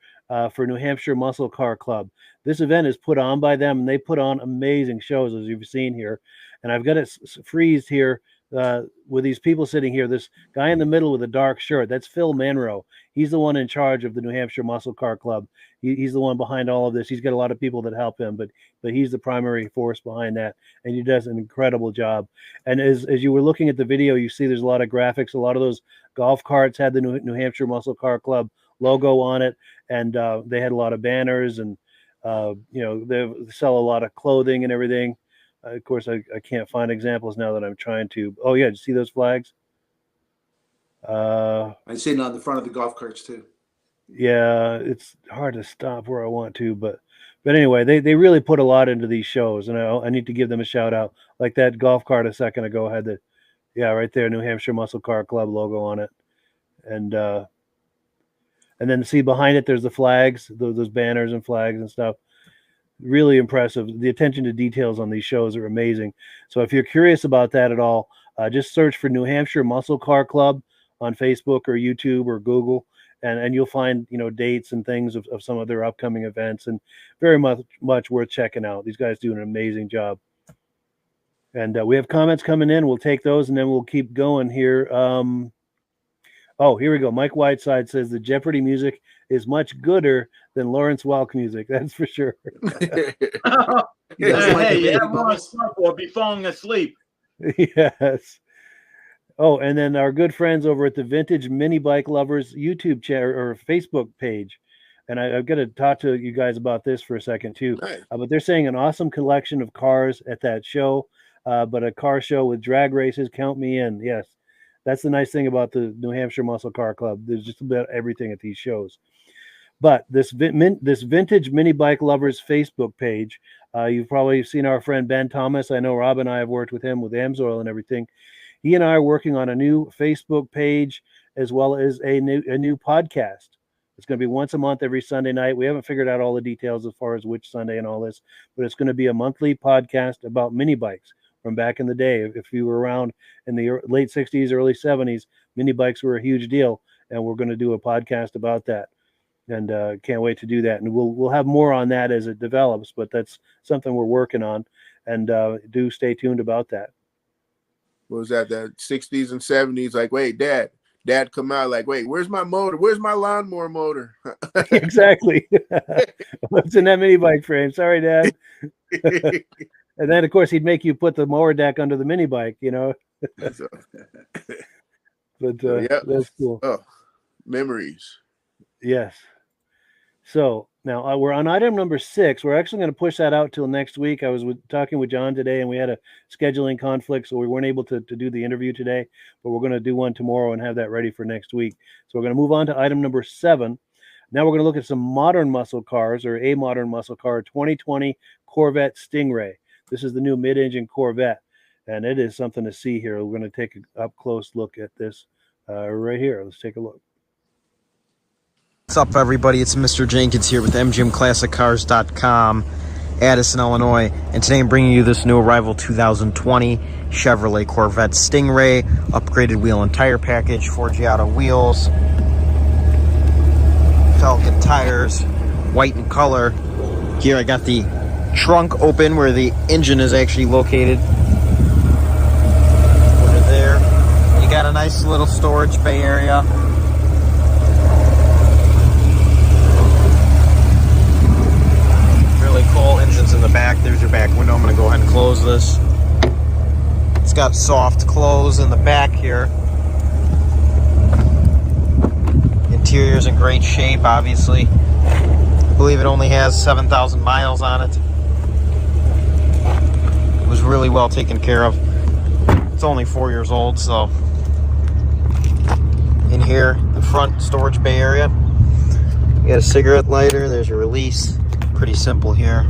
for New Hampshire Muscle Car Club. This event is put on by them, and they put on amazing shows, as you've seen here. And I've got it freezed here with these people sitting here. This guy in the middle with a dark shirt, that's Phil Manrow. He's the one in charge of the New Hampshire Muscle Car Club. He's the one behind all of this. He's got a lot of people that help him, but he's the primary force behind that, and he does an incredible job. And as you were looking at the video, you see there's a lot of graphics. A lot of those golf carts had the New Hampshire Muscle Car Club logo on it, and they had a lot of banners, and they sell a lot of clothing and everything. Of course, I can't find examples now that I'm trying to. Oh yeah, did you see those flags? I see it on the front of the golf carts too. Yeah, it's hard to stop where I want to, but anyway, they really put a lot into these shows, and I need to give them a shout out. Like that golf cart a second ago had right there, New Hampshire Muscle Car Club logo on it, and then see behind it, there's the flags, those banners and flags and stuff. Really impressive. The attention to details on these shows are amazing. So if you're curious about that at all, just search for New Hampshire Muscle Car Club on Facebook or YouTube or Google, and you'll find dates and things of some of their upcoming events, and very much worth checking out. These guys do an amazing job. And we have comments coming in. We'll take those, and then we'll keep going here. Here we go. Mike Whiteside says the Jeopardy music is much gooder than Lawrence Welk music. That's for sure. Hey, everyone will be falling asleep. Yes. Oh, and then our good friends over at the Vintage Mini Bike Lovers YouTube channel or Facebook page. And I've got to talk to you guys about this for a second too. Nice. But they're saying an awesome collection of cars at that show, but a car show with drag races. Count me in. Yes. That's the nice thing about the New Hampshire Muscle Car Club. There's just about everything at these shows. But this Vintage Mini Bike Lovers Facebook page, you've probably seen our friend Ben Thomas. I know Rob and I have worked with him with Amsoil and everything. He and I are working on a new Facebook page as well as a new podcast. It's going to be once a month every Sunday night. We haven't figured out all the details as far as which Sunday and all this, but it's going to be a monthly podcast about mini bikes from back in the day. If you were around in the late 60s, early 70s, mini bikes were a huge deal, and we're going to do a podcast about that. And can't wait to do that. And we'll have more on that as it develops, but that's something we're working on, and do stay tuned about that. What was that? The 60s and 70s? Like, wait, Dad come out like, wait, where's my motor? Where's my lawnmower motor? Exactly. What's in that mini bike frame? Sorry, Dad. And then, of course, he'd make you put the mower deck under the mini bike, But that's cool. Oh, memories. Yes. So now we're on item number 6. We're actually going to push that out till next week. I was talking with John today, and we had a scheduling conflict, so we weren't able to do the interview today, but we're going to do one tomorrow and have that ready for next week. So we're going to move on to item number 7. Now we're going to look at some modern muscle cars, or a modern muscle car, 2020 Corvette Stingray. This is the new mid-engine Corvette, and it is something to see here. We're going to take an up-close look at this right here. Let's take a look. What's up, everybody? It's Mr. Jenkins here with MGMClassicCars.com, Addison, Illinois, and today I'm bringing you this new arrival 2020 Chevrolet Corvette Stingray, upgraded wheel and tire package, 4Giotto wheels, Falcon tires, white in color. Here I got the trunk open where the engine is actually located. Over there, you got a nice little storage bay area. back window. I'm going to go ahead and close this. It's got soft close in the back here. Interior's in great shape, obviously. I believe it only has 7,000 miles on it. It was really well taken care of. It's only 4 years old, so. In here, the front storage bay area. You got a cigarette lighter, there's your release. Pretty simple here.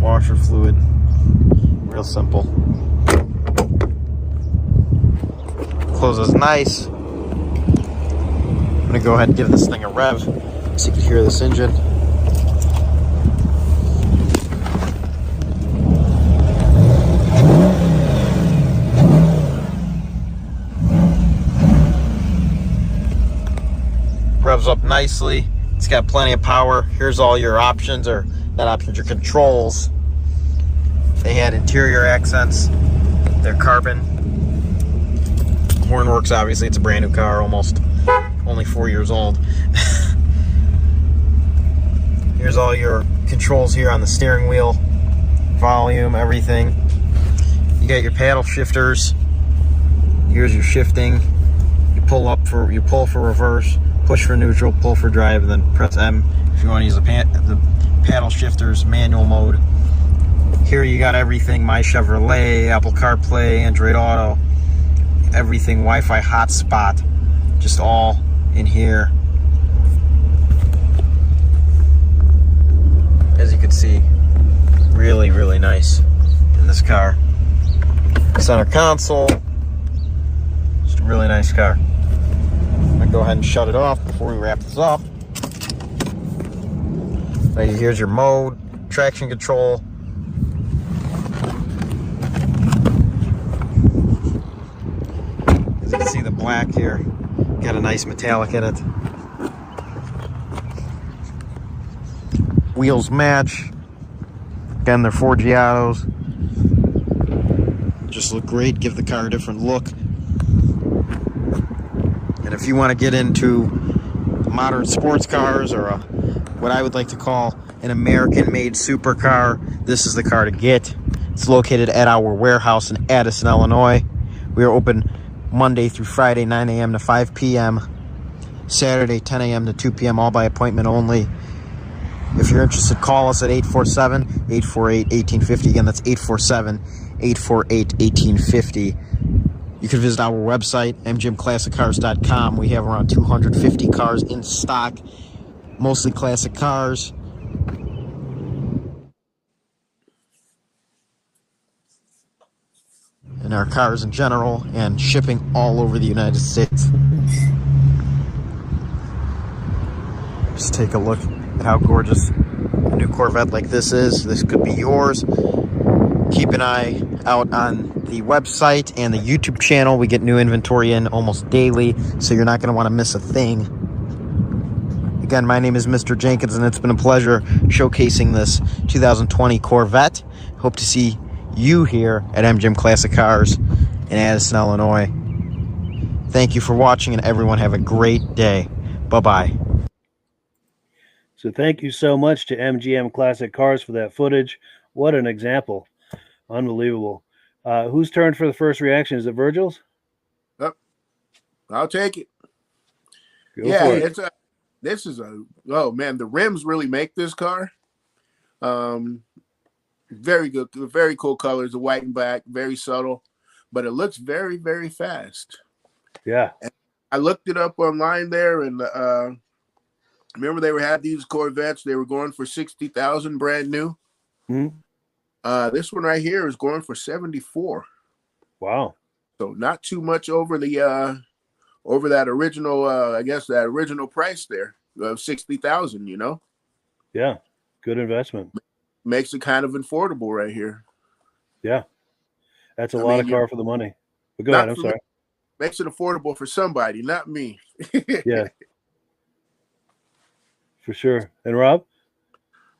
Washer fluid. Real simple. Closes nice. I'm gonna go ahead and give this thing a rev so you can hear this engine. Revs up nicely. It's got plenty of power. Here's all your options, or not options, your controls. They had interior accents. They're carbon. Horn works, obviously. It's a brand new car, almost. Only 4 years old. Here's all your controls here on the steering wheel. Volume, everything. You got your paddle shifters. Here's your shifting. You pull for reverse, push for neutral, pull for drive, and then press M if you want to use the paddle shifters, manual mode. Here you got everything, My Chevrolet, Apple CarPlay, Android Auto, everything, Wi-Fi hotspot, just all in here. As you can see, really, really nice in this car. Center console, just a really nice car. I'm gonna go ahead and shut it off before we wrap this up. Here's your mode, traction control. As you can see, the black here, got a nice metallic in it. Wheels match. Again, they're 4 Giottos. Just look great, give the car a different look. And if you want to get into modern sports cars, or what I would like to call an American-made supercar, this is the car to get. It's located at our warehouse in Addison, Illinois. We are open Monday through Friday, 9 a.m. to 5 p.m. Saturday, 10 a.m. to 2 p.m., all by appointment only. If you're interested, call us at 847-848-1850. Again, that's 847-848-1850. You can visit our website, mgmclassiccars.com. We have around 250 cars in stock, mostly classic cars. And our cars in general, and shipping all over the United States. Just take a look at how gorgeous a new Corvette like this is. This could be yours. Keep an eye out on the website and the YouTube channel. We get new inventory in almost daily, so you're not going to want to miss a thing. Again, my name is Mr. Jenkins, and it's been a pleasure showcasing this 2020 Corvette. Hope to see you here at MGM Classic Cars in Addison, Illinois. Thank you for watching, and everyone have a great day. Bye-bye. So thank you so much to MGM Classic Cars for that footage. What an example. Unbelievable. Whose turn for the first reaction? Is it Virgil's? Yep. I'll take it. Go for it. Oh man, the rims really make this car. Very good, very cool colors, the white and black, very subtle, but it looks very, very fast. Yeah. And I looked it up online there, and remember they had these Corvettes, they were going for 60,000 brand new. Mm-hmm. This one right here is going for 74. Wow. So not too much over the over that original I guess that original price there of 60,000, you know? Yeah. Good investment. Makes it kind of affordable right here. Yeah. That's a lot of car for the money. But go ahead, I'm sorry. Makes it affordable for somebody, not me. Yeah. For sure. And Rob?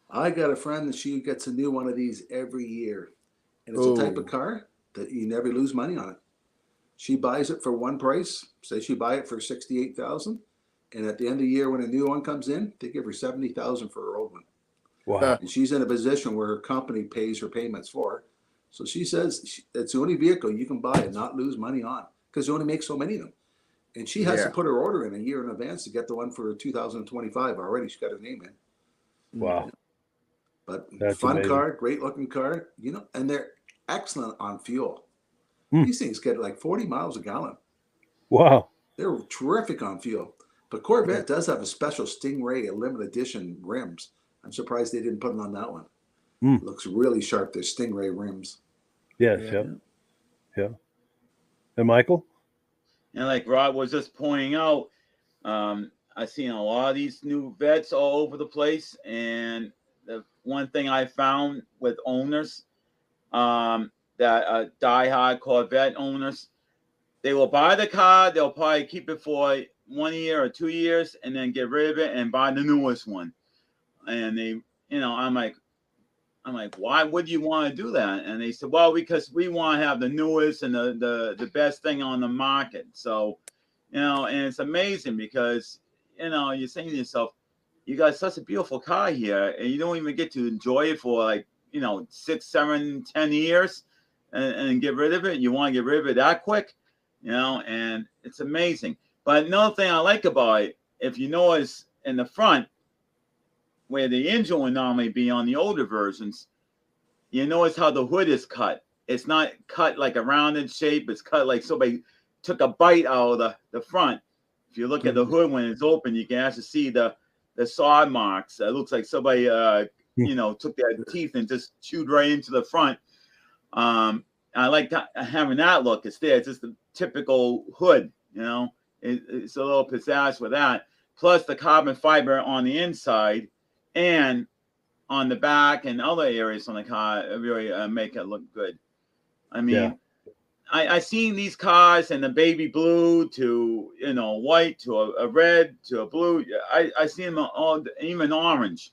I got a friend that she gets a new one of these every year. And it's a type of car that you never lose money on it. She buys it for one price. Say she buy it for 68,000, and at the end of the year when a new one comes in, they give her 70,000 for her old one. Wow. And she's in a position where her company pays her payments for her. So she says it's the only vehicle you can buy and not lose money on because you only make so many of them. And she has to put her order in a year in advance to get the one for 2025 already. She's got her name in. Wow. But That's fun amazing. car, great looking car, you know, and they're excellent on fuel. These things get like 40 miles a gallon. Wow. They're terrific on fuel. But Corvette does have a special Stingray, a limited edition rims. I'm surprised they didn't put them on that one. Looks really sharp. They're Stingray rims. Yes. Yeah. And Michael? And like Rob was just pointing out, I've seen a lot of these new vets all over the place. And the one thing I found with owners, that die-hard Corvette owners, they will buy the car, they'll probably keep it for 1 year or 2 years, and then get rid of it and buy the newest one. And they, you know, I'm like, why would you want to do that? And they said, well, because we want to have the newest and the best thing on the market. So, you know, and it's amazing because, you know, you're saying to yourself, you got such a beautiful car here, and you don't even get to enjoy it for like, you know, 6, 7, 10 years and get rid of it. You want to get rid of it that quick, you know, and it's amazing. But another thing I like about it, if you notice in the front, where the engine would normally be on the older versions, you notice how the hood is cut. It's not cut like a rounded shape. It's cut like somebody took a bite out of the front. If you look at the hood when it's open, you can actually see the saw marks. It looks like somebody, you know, took their teeth and just chewed right into the front. I like having that look. It's there. It's just the typical hood, you know. It's a little pizzazz with that. Plus the carbon fiber on the inside and on the back and other areas on the car really make it look good. I mean, I seen these cars in the baby blue to, you know, white to a red to a blue. I seen them all, even orange.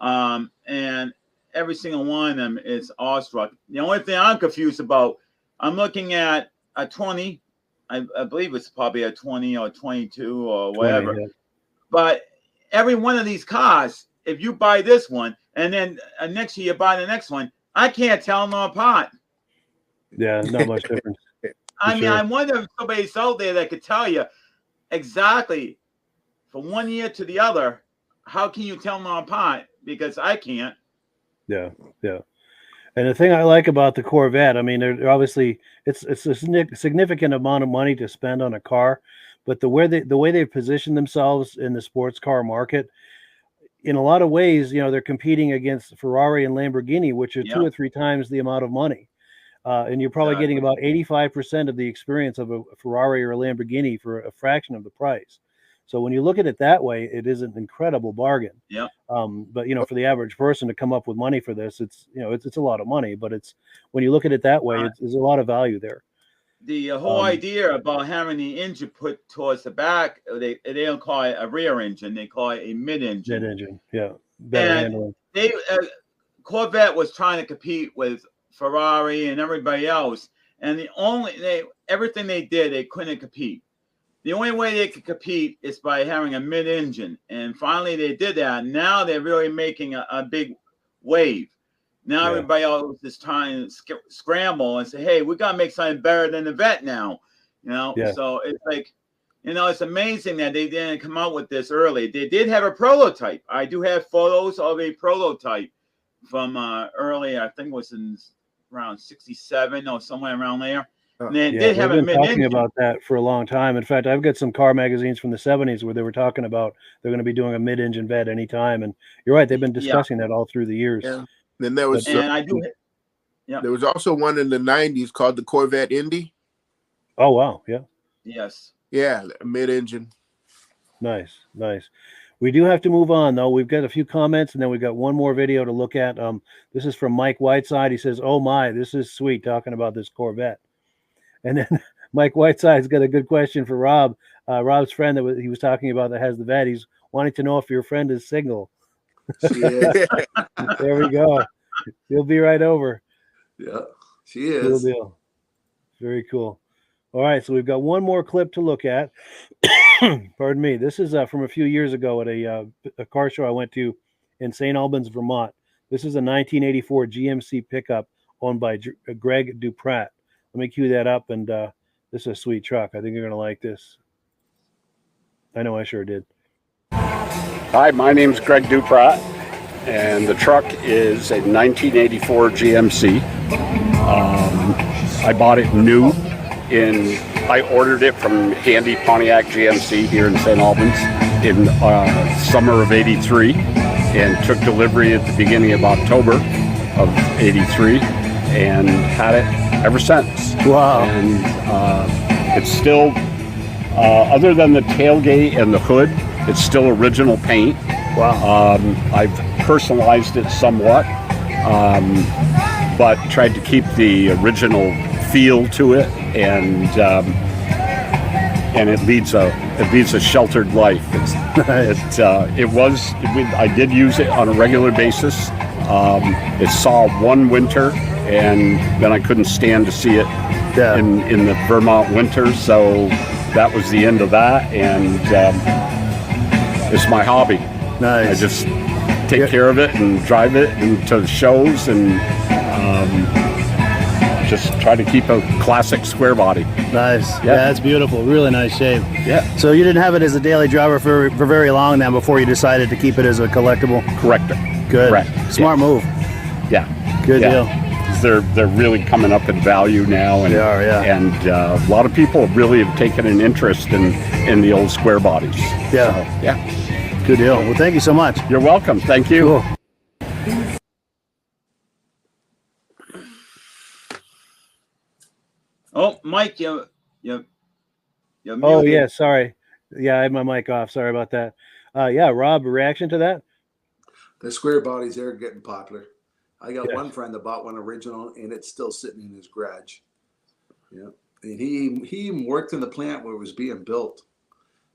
And every single one of them is awestruck. The only thing I'm confused about, I'm looking at a 20. I believe it's probably a 20 or 22 or whatever. 20, yeah. But every one of these cars, if you buy this one and then next year you buy the next one, I can't tell them apart. Yeah, not much difference. I mean, I wonder if somebody's out there that could tell you exactly from 1 year to the other, how can you tell them apart? Because I can't. Yeah. And the thing I like about the Corvette, I mean, they're obviously it's a significant amount of money to spend on a car, but the way they position themselves in the sports car market, in a lot of ways, you know, they're competing against Ferrari and Lamborghini, which are 2 or 3 times the amount of money. And you're probably getting about 85% of the experience of a Ferrari or a Lamborghini for a fraction of the price. So when you look at it that way, it is an incredible bargain. Yeah. But you know, for the average person to come up with money for this, it's, you know, it's a lot of money. But it's, when you look at it that way, there's a lot of value there. The whole idea about having the engine put towards the back, they don't call it a rear engine; they call it a mid-engine. Mid-engine, yeah, better handling. They Corvette was trying to compete with Ferrari and everybody else, and everything they did, they couldn't compete. The only way they could compete is by having a mid-engine, and finally they did that. Now they're really making a big wave. Now everybody else is trying to scramble and say, "Hey, we gotta make something better than the Vet now," you know. So it's like, you know, it's amazing that they didn't come out with this early. They did have a prototype. I do have photos of a prototype from early. I think it was in around '67 or somewhere around there. And they did have a mid-engine. Talking about that for a long time. In fact, I've got some car magazines from the 70s where they were talking about they're going to be doing a mid-engine Vet anytime. And you're right, they've been discussing that all through the years. Yeah. Then there was there was also one in the 90s called the Corvette Indy. Oh wow, yeah. Yes. Yeah, mid-engine. Nice. We do have to move on though. We've got a few comments and then we've got one more video to look at. This is from Mike Whiteside. He says, "Oh my, this is sweet," talking about this Corvette. And then Mike Whiteside's got a good question for Rob. Rob's friend that he was talking about that has the vet. He's wanting to know if your friend is single. She is. There we go. He'll be right over. Yeah, she is. Cool deal. Very cool. All right, so we've got one more clip to look at. Pardon me. This is from a few years ago at a car show I went to in St. Albans, Vermont. This is a 1984 GMC pickup owned by Greg Duprat. Let me cue that up, and this is a sweet truck. I think you're going to like this. I know I sure did. Hi, my name's Greg Duprat, and the truck is a 1984 GMC. I bought it new. I ordered it from Handy Pontiac GMC here in St. Albans in summer of '83, and took delivery at the beginning of October of '83, and had it ever since. Wow! And it's still, other than the tailgate and the hood, it's still original paint. Wow! I've personalized it somewhat, but tried to keep the original feel to it, and it leads a sheltered life. I did use it on a regular basis. It saw one winter, and then I couldn't stand to see it in the Vermont winter, so that was the end of that. And it's my hobby. Nice. I just take care of it and drive it into shows, and just try to keep a classic square body. Nice. Yeah, it's beautiful. Really nice shape. Yeah. So you didn't have it as a daily driver for very long then before you decided to keep it as a collectible? Correct. Good. Correct. Smart move. Yeah. Good deal. They're really coming up in value now, and they are, yeah. And a lot of people really have taken an interest in the old square bodies. Yeah. So, yeah. Good deal. Well, thank you so much. You're welcome. Thank you. Cool. Oh, Mike, you're Oh, muted. yeah, sorry. Yeah, I had my mic off. Sorry about that. Yeah, Rob, a reaction to that? The square bodies, they're getting popular. I got Yes. one friend that bought one original, and it's still sitting in his garage. Yeah, and he even worked in the plant where it was being built.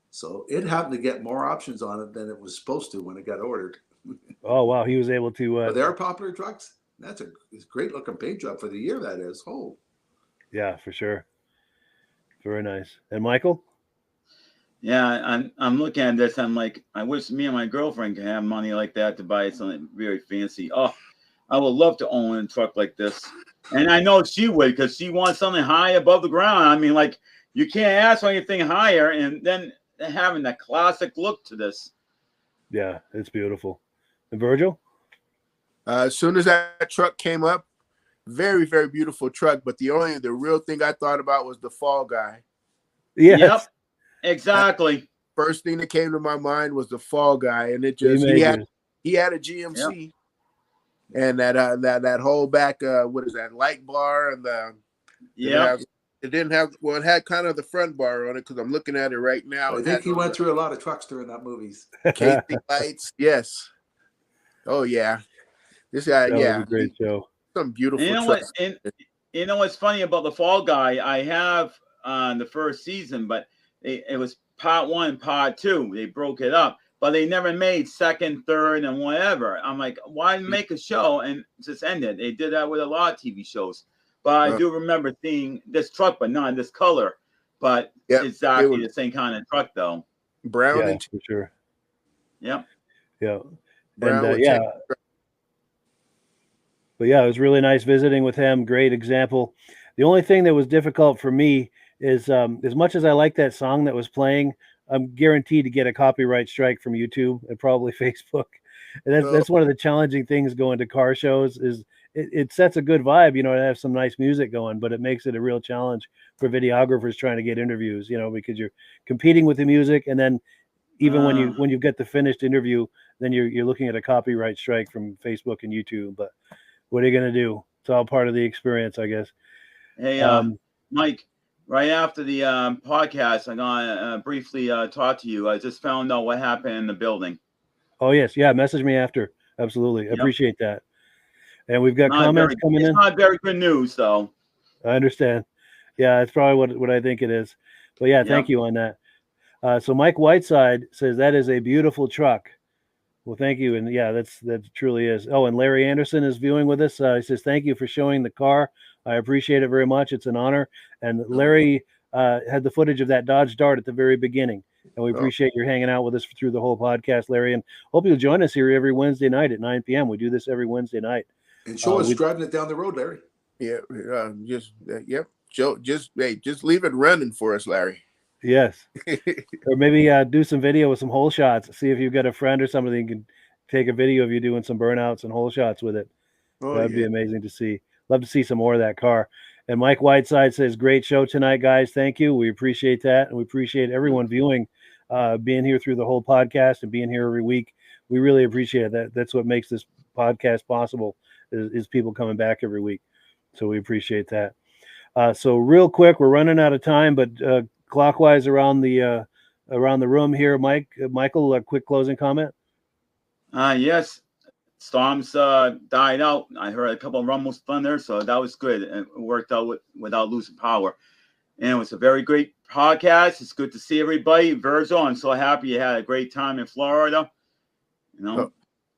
So it happened to get more options on it than it was supposed to when it got ordered. Oh, wow, he was able to... But they're popular trucks. That's a great looking paint job for the year, that is. Oh. Yeah, for sure. Very nice. And Michael? Yeah, I'm looking at this. I'm like, I wish me and my girlfriend could have money like that to buy something very fancy. Oh, I would love to own a truck like this. And I know she would, because she wants something high above the ground. I mean, like, you can't ask for anything higher, and then having that classic look to this. Yeah, it's beautiful. And Virgil? As soon as that truck came up, very, very beautiful truck. But the real thing I thought about was the fall guy. Yes. Yep, exactly. First thing that came to my mind was the fall guy, and it just he had a GMC, and that whole back what is that, light bar, and the it didn't have it had kind of the front bar on it, because I'm looking at it right now. I think he went through a lot of trucks during that movies. Casing lights, yes. Oh yeah, this guy, that was a great show. Some beautiful. And you know what's funny about the Fall Guy? I have the first season, but it was part 1, part 2. They broke it up, but they never made second, third, and whatever. I'm like, why make a show and just end it? They did that with a lot of TV shows. But I do remember seeing this truck, but not in this color. But exactly the same kind of truck, though. Brown, yeah, for sure. Yep. Yeah. Brown, and yeah. But yeah, it was really nice visiting with him. Great example. The only thing that was difficult for me is as much as I like that song that was playing, I'm guaranteed to get a copyright strike from YouTube and probably Facebook. And that's one of the challenging things going to car shows is it sets a good vibe, to have some nice music going, but it makes it a real challenge for videographers trying to get interviews, because you're competing with the music, and then even when you get the finished interview, then you're looking at a copyright strike from Facebook and YouTube. But what are you going to do? It's all part of the experience, I guess. Hey, Mike, right after the podcast, I'm going to briefly talk to you. I just found out what happened in the building. Oh, yes. Yeah, message me after. Absolutely. I appreciate that. And we've got comments coming in. It's not very good news, though. I understand. Yeah, it's probably what I think it is. But yeah, thank you on that. So Mike Whiteside says that is a beautiful truck. Well, thank you. And yeah, that truly is. Oh, and Larry Anderson is viewing with us. He says, thank you for showing the car. I appreciate it very much. It's an honor. And Larry had the footage of that Dodge Dart at the very beginning. And we appreciate your hanging out with us through the whole podcast, Larry. And hope you'll join us here every Wednesday night at 9 p.m. We do this every Wednesday night. And show us driving it down the road, Larry. Yeah, yep. Joe, just leave it running for us, Larry. Yes. Or maybe do some video with some hole shots. See if you've got a friend or somebody who can take a video of you doing some burnouts and hole shots with it. That'd be amazing to see. Love to see some more of that car. And Mike Whiteside says, great show tonight, guys. Thank you. We appreciate that. And we appreciate everyone viewing, being here through the whole podcast and being here every week. We really appreciate that. That's what makes this podcast possible is people coming back every week. So we appreciate that. So real quick, we're running out of time, but clockwise around the room here, Michael, a quick closing comment. Yes. Storms died out. I heard a couple of rumbles thunder, so that was good. It worked out without losing power. And it was a very great podcast. It's good to see everybody. Virgil, I'm so happy you had a great time in Florida. You know,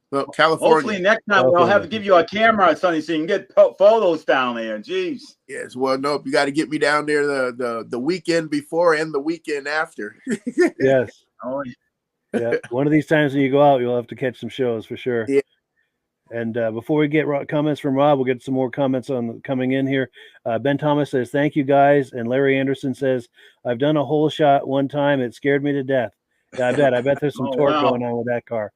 well, California. Hopefully next time I'll have to give you a camera or something so you can get photos down there. Jeez. Yes. Well, no, you got to get me down there the weekend before and the weekend after. Yes. Oh, yeah. One of these times when you go out, you'll have to catch some shows for sure. Yeah. And before we get comments from Rob, we'll get some more comments on coming in here. Ben Thomas says, thank you, guys. And Larry Anderson says, I've done a hole shot one time. It scared me to death. Yeah, I bet there's some torque going on with that car.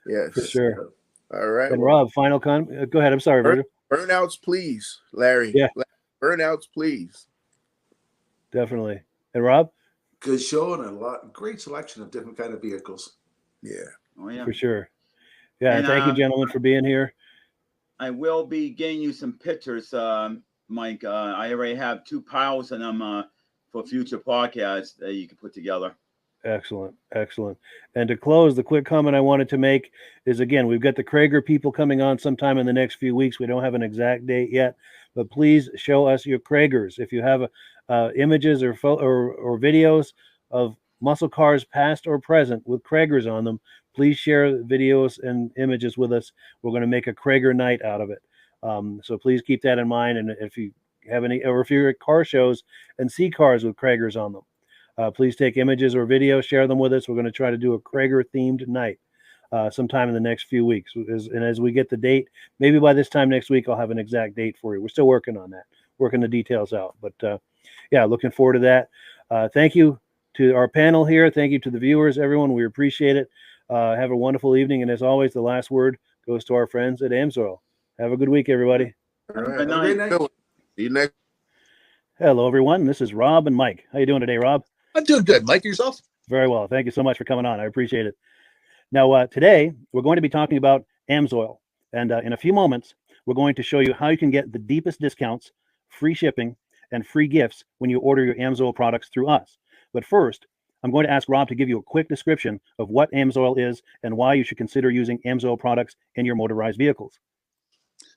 Yes. For sure. All right. And Rob, final comment. Go ahead. I'm sorry, Virgil. Burnouts, please, Larry. Yeah. Burnouts, please. Definitely. And Rob? Good show and great selection of different kind of vehicles. Yeah. Oh, yeah. For sure. Yeah, and thank you, gentlemen, for being here. I will be getting you some pictures, Mike. I already have 2 piles of them for future podcasts that you can put together. Excellent. Excellent. And to close, the quick comment I wanted to make is, again, we've got the Krager people coming on sometime in the next few weeks. We don't have an exact date yet, but please show us your Kragers. If you have images or videos of muscle cars past or present with Kragers on them, please share videos and images with us. We're going to make a Krager night out of it. So please keep that in mind. And if you have any, or if you're at car shows and see cars with Kragers on them, please take images or videos, share them with us. We're going to try to do a Krager themed night sometime in the next few weeks. And as we get the date, maybe by this time next week, I'll have an exact date for you. We're still working on that, working the details out. But yeah, looking forward to that. Thank you to our panel here. Thank you to the viewers, everyone. We appreciate it. Have a wonderful evening. And as always, the last word goes to our friends at AMSOIL. Have a good week, everybody. All right. Good night. See you next. Hello, everyone. This is Rob and Mike. How you doing today, Rob? I'm doing good. Mike, yourself? Very well. Thank you so much for coming on. I appreciate it. Now, today, we're going to be talking about AMSOIL. And in a few moments, we're going to show you how you can get the deepest discounts, free shipping, and free gifts when you order your AMSOIL products through us. But first, I'm going to ask Rob to give you a quick description of what AMSOIL is and why you should consider using AMSOIL products in your motorized vehicles.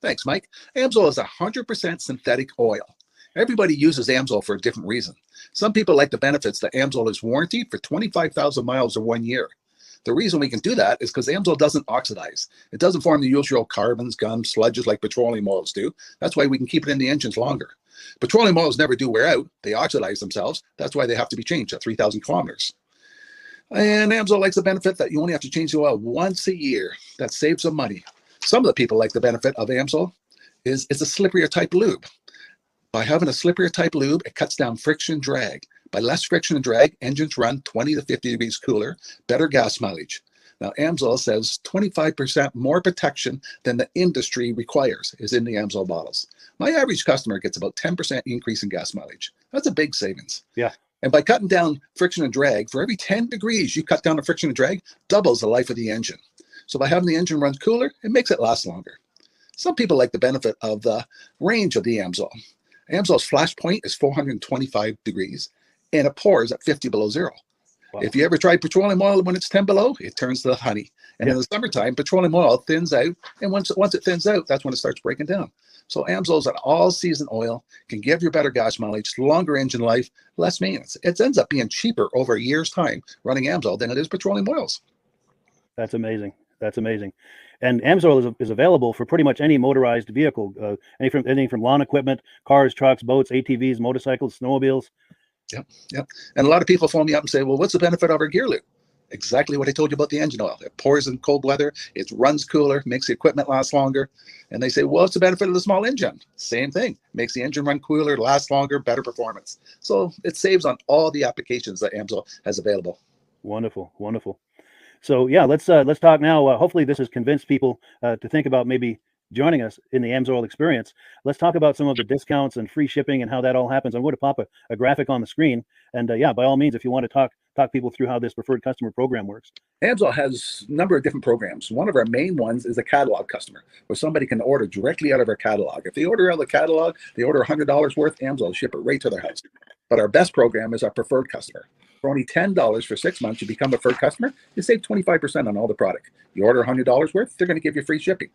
Thanks, Mike. AMSOIL is 100% synthetic oil. Everybody uses AMSOIL for a different reason. Some people like the benefits that AMSOIL is warranted for 25,000 miles or 1 year. The reason we can do that is because AMSOIL doesn't oxidize. It doesn't form the usual carbons, gums, sludges like petroleum oils do. That's why we can keep it in the engines longer. Petroleum oils never do wear out. They oxidize themselves. That's why they have to be changed at 3,000 kilometers. And AMSOIL likes the benefit that you only have to change the oil once a year. That saves some money. Some of the people like the benefit of AMSOIL is it's a slipperier type lube. By having a slipperier type lube, it cuts down friction and drag. By less friction and drag, engines run 20 to 50 degrees cooler, better gas mileage. Now, AMSOIL says 25% more protection than the industry requires is in the AMSOIL bottles. My average customer gets about 10% increase in gas mileage. That's a big savings. Yeah. And by cutting down friction and drag, for every 10 degrees you cut down the friction and drag, doubles the life of the engine. So by having the engine run cooler, it makes it last longer. Some people like the benefit of the range of the AMSOIL. AMSOIL's flash point is 425 degrees, and it pours at 50 below zero. Wow. If you ever tried petroleum oil when it's 10 below, it turns to honey. And in the summertime, petroleum oil thins out, and once it thins out, that's when it starts breaking down. So AMSOIL is an all-season oil, can give you better gas mileage, longer engine life, less maintenance. It ends up being cheaper over a year's time running AMSOIL than it is petroleum oils. That's amazing. That's amazing. And AMSOIL is available for pretty much any motorized vehicle, anything from lawn equipment, cars, trucks, boats, ATVs, motorcycles, snowmobiles. Yep, yep. And a lot of people phone me up and say, well, what's the benefit of our gear lube? Exactly what I told you about the engine oil. It pours in cold weather, it runs cooler, makes the equipment last longer. And they say, well, what's the benefit of the small engine? Same thing. Makes the engine run cooler, last longer, better performance. So it saves on all the applications that AMSOIL has available. Wonderful, wonderful. So yeah, let's talk now. Hopefully this has convinced people to think about maybe joining us in the AMSOIL experience. Let's talk about some of the discounts and free shipping and how that all happens. I'm going to pop a graphic on the screen. And yeah, by all means, if you want to talk people through how this preferred customer program works. AMSOIL has a number of different programs. One of our main ones is a catalog customer, where somebody can order directly out of our catalog. If they order out of the catalog, they order $100 worth, AMSOIL will ship it right to their house. But our best program is our preferred customer. For only $10 for 6 months, you become a preferred customer, you save 25% on all the product. You order $100 worth, they're going to give you free shipping.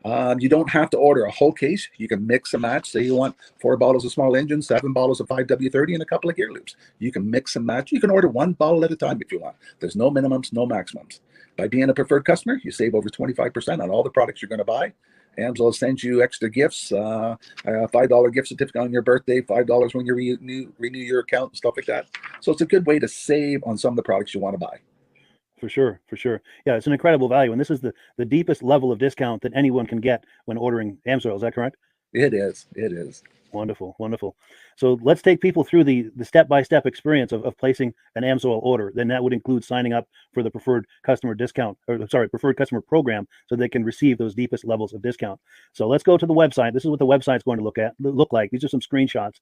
You don't have to order a whole case. You can mix and match. Say you want 4 bottles of small engine, 7 bottles of 5W30, and a couple of gear loops. You can mix and match. You can order 1 bottle at a time if you want. There's no minimums, no maximums. By being a preferred customer, you save over 25% on all the products you're going to buy. AMSOIL sends you extra gifts, a $5 gift certificate on your birthday, $5 when you renew your account and stuff like that. So it's a good way to save on some of the products you want to buy. For sure, for sure. Yeah, it's an incredible value. And this is the deepest level of discount that anyone can get when ordering AMSOIL. Is that correct? It is. It is. Wonderful, wonderful. So let's take people through the step-by-step experience of placing an AMSOIL order. Then that would include signing up for the preferred customer discount, or sorry, preferred customer program, so they can receive those deepest levels of discount. So let's go to the website. This is what the website's going to look like. These are some screenshots.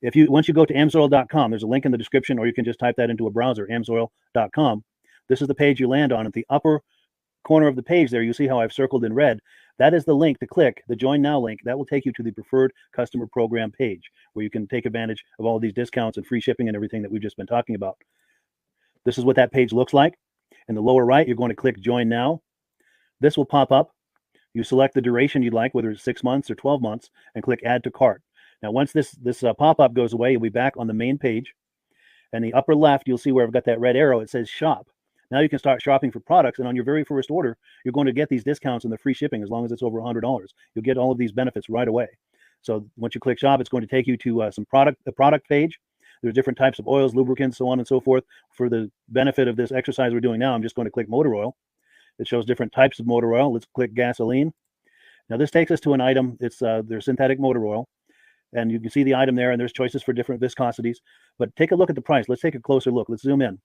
Once you go to amsoil.com, there's a link in the description, or you can just type that into a browser, amsoil.com. This is the page you land on. At the upper corner of the page there, you see how I've circled in red. That is the link to click, the Join Now link. That will take you to the Preferred Customer Program page, where you can take advantage of all of these discounts and free shipping and everything that we've just been talking about. This is what that page looks like. In the lower right, you're going to click Join Now. This will pop up. You select the duration you'd like, whether it's 6 months or 12 months, and click Add to Cart. Now, once this pop-up goes away, you'll be back on the main page. And the upper left, you'll see where I've got that red arrow. It says Shop. Now you can start shopping for products, and on your very first order, you're going to get these discounts and the free shipping as long as it's over $100. You'll get all of these benefits right away. So once you click Shop, it's going to take you to the product page. There's different types of oils, lubricants, so on and so forth. For the benefit of this exercise we're doing now, I'm just going to click motor oil. It shows different types of motor oil. Let's click gasoline. Now this takes us to an item. It's their synthetic motor oil. And you can see the item there, and there's choices for different viscosities. But take a look at the price. Let's take a closer look. Let's zoom in.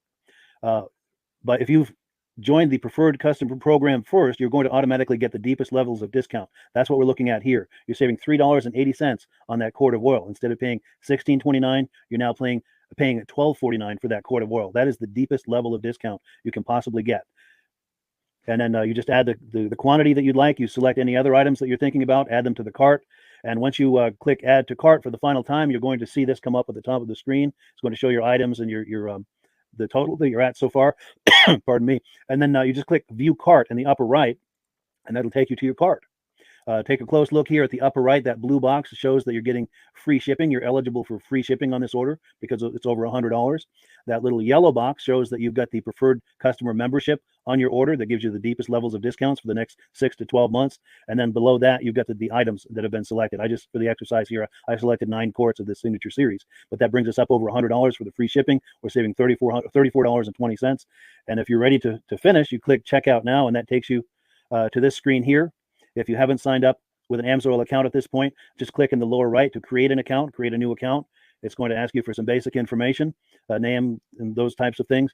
But if you've joined the preferred customer program first, you're going to automatically get the deepest levels of discount. That's what we're looking at here. You're saving $3.80 on that quart of oil. Instead of paying $16.29, you're now paying $12.49 for that quart of oil. That is the deepest level of discount you can possibly get. And then you just add the quantity that you'd like. You select any other items that you're thinking about, add them to the cart. And once you click Add to Cart for the final time, you're going to see this come up at the top of the screen. It's going to show your items and your the total that you're at so far. Pardon me. And then you just click View Cart in the upper right, and that'll take you to your cart. Take a close look here at the upper right. That blue box shows that you're getting free shipping. You're eligible for free shipping on this order because it's over $100. That little yellow box shows that you've got the preferred customer membership on your order that gives you the deepest levels of discounts for the next 6 to 12 months. And then below that, you've got the items that have been selected. For the exercise here, I selected 9 quarts of the signature series, but that brings us up over $100 for the free shipping. We're saving $34.20. And if you're ready to finish, you click Checkout Now, and that takes you to this screen here. If you haven't signed up with an AMSOIL account at this point, just click in the lower right to create an account, create a new account. It's going to ask you for some basic information, name and those types of things.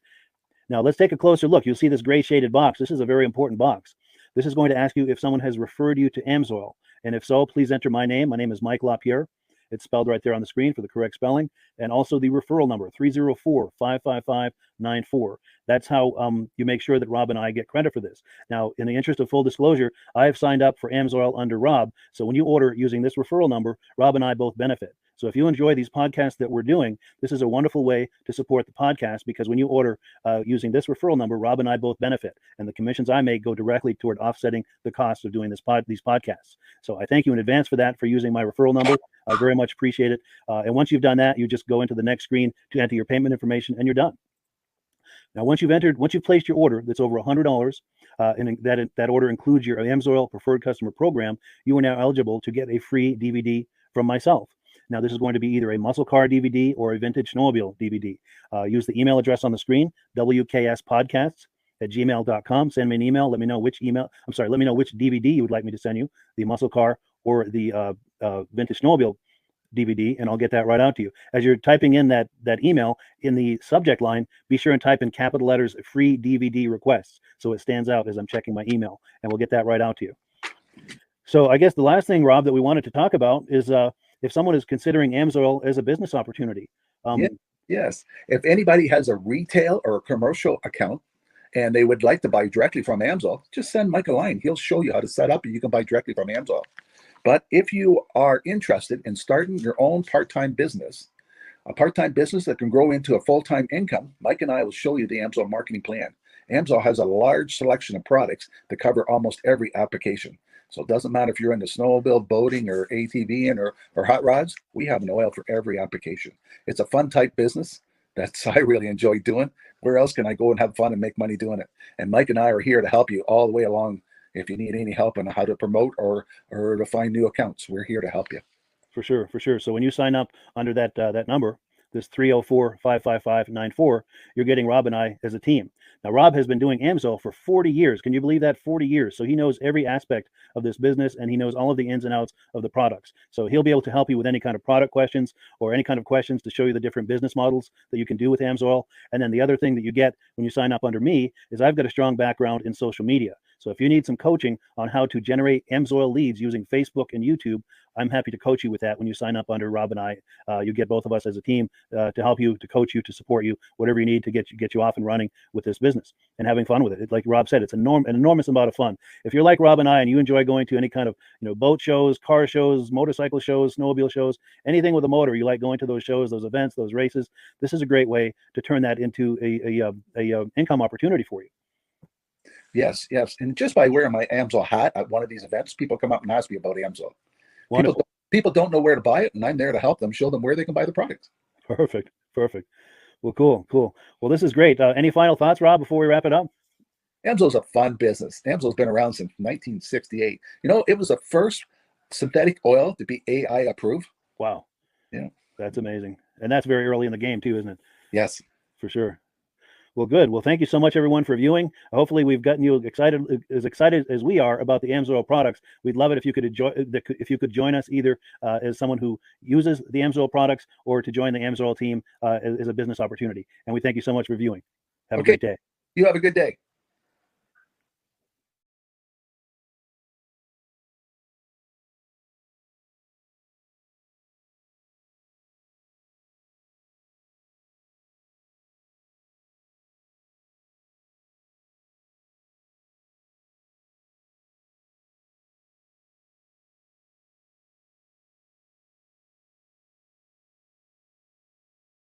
Now let's take a closer look. You'll see this gray shaded box. This is a very important box. This is going to ask you if someone has referred you to AMSOIL. And if so, please enter my name. My name is Mike LaPierre. It's spelled right there on the screen for the correct spelling. And also the referral number, 304-555-94. That's how you make sure that Rob and I get credit for this. Now, in the interest of full disclosure, I have signed up for AMSOIL under Rob. So when you order using this referral number, Rob and I both benefit. So if you enjoy these podcasts that we're doing, this is a wonderful way to support the podcast, because when you order using this referral number, Rob and I both benefit. And the commissions I make go directly toward offsetting the cost of doing these podcasts. So I thank you in advance for using my referral number. I very much appreciate it. And once you've done that, you just go into the next screen to enter your payment information, and you're done. Now, once you've placed your order that's over $100, and that order includes your AMSOIL Preferred Customer Program, you are now eligible to get a free DVD from myself. Now, this is going to be either a muscle car DVD or a vintage snowmobile DVD. Use the email address on the screen, wkspodcasts@gmail.com. Send me an email. Let me know which DVD you would like me to send you, the muscle car or the vintage snowmobile DVD, and I'll get that right out to you. As you're typing in that email, in the subject line, be sure and type in capital letters "free DVD requests" so it stands out as I'm checking my email, and we'll get that right out to you. So I guess the last thing, Rob, that we wanted to talk about is if someone is considering AMSOIL as a business opportunity. Yes. If anybody has a retail or a commercial account and they would like to buy directly from AMSOIL, just send Mike a line. He'll show you how to set up and you can buy directly from AMSOIL. But if you are interested in starting your own part-time business, a part-time business that can grow into a full-time income, Mike and I will show you the AMSOIL marketing plan. AMSOIL has a large selection of products that cover almost every application. So it doesn't matter if you're into snowmobile, boating, or ATVing or hot rods, we have an oil for every application. It's a fun type business that's I really enjoy doing. Where else can I go and have fun and make money doing it? And Mike and I are here to help you all the way along. If you need any help on how to promote or to find new accounts, we're here to help you. For sure. So when you sign up under that number, this 304-555-94, you're getting Rob and I as a team. Now, Rob has been doing AMSOIL for 40 years. Can you believe that? 40 years. So he knows every aspect of this business, and he knows all of the ins and outs of the products. So he'll be able to help you with any kind of product questions or any kind of questions to show you the different business models that you can do with AMSOIL. And then the other thing that you get when you sign up under me is I've got a strong background in social media. So if you need some coaching on how to generate AMSOIL leads using Facebook and YouTube, I'm happy to coach you with that when you sign up under Rob and I. You get both of us as a team to help you, to coach you, to support you, whatever you need to get you off and running with this business and having fun with it. Like Rob said, it's an enormous amount of fun. If you're like Rob and I and you enjoy going to any kind of boat shows, car shows, motorcycle shows, snowmobile shows, anything with a motor, you like going to those shows, those events, those races, this is a great way to turn that into a income opportunity for you. Yes. And just by wearing my AMSOIL hat at one of these events, people come up and ask me about AMSOIL. People don't know where to buy it, and I'm there to help them, show them where they can buy the product. Perfect. Well, cool. Well, this is great. Any final thoughts, Rob, before we wrap it up? AMSOIL's a fun business. AMSOIL's been around since 1968. It was the first synthetic oil to be AI approved. Wow. Yeah. That's amazing. And that's very early in the game too, isn't it? Yes. For sure. Well, good. Well, thank you so much, everyone, for viewing. Hopefully, we've gotten you excited as we are about the AMSOIL products. We'd love it if you could join us either as someone who uses the AMSOIL products or to join the AMSOIL team as a business opportunity. And we thank you so much for viewing. Have a great day. You have a good day.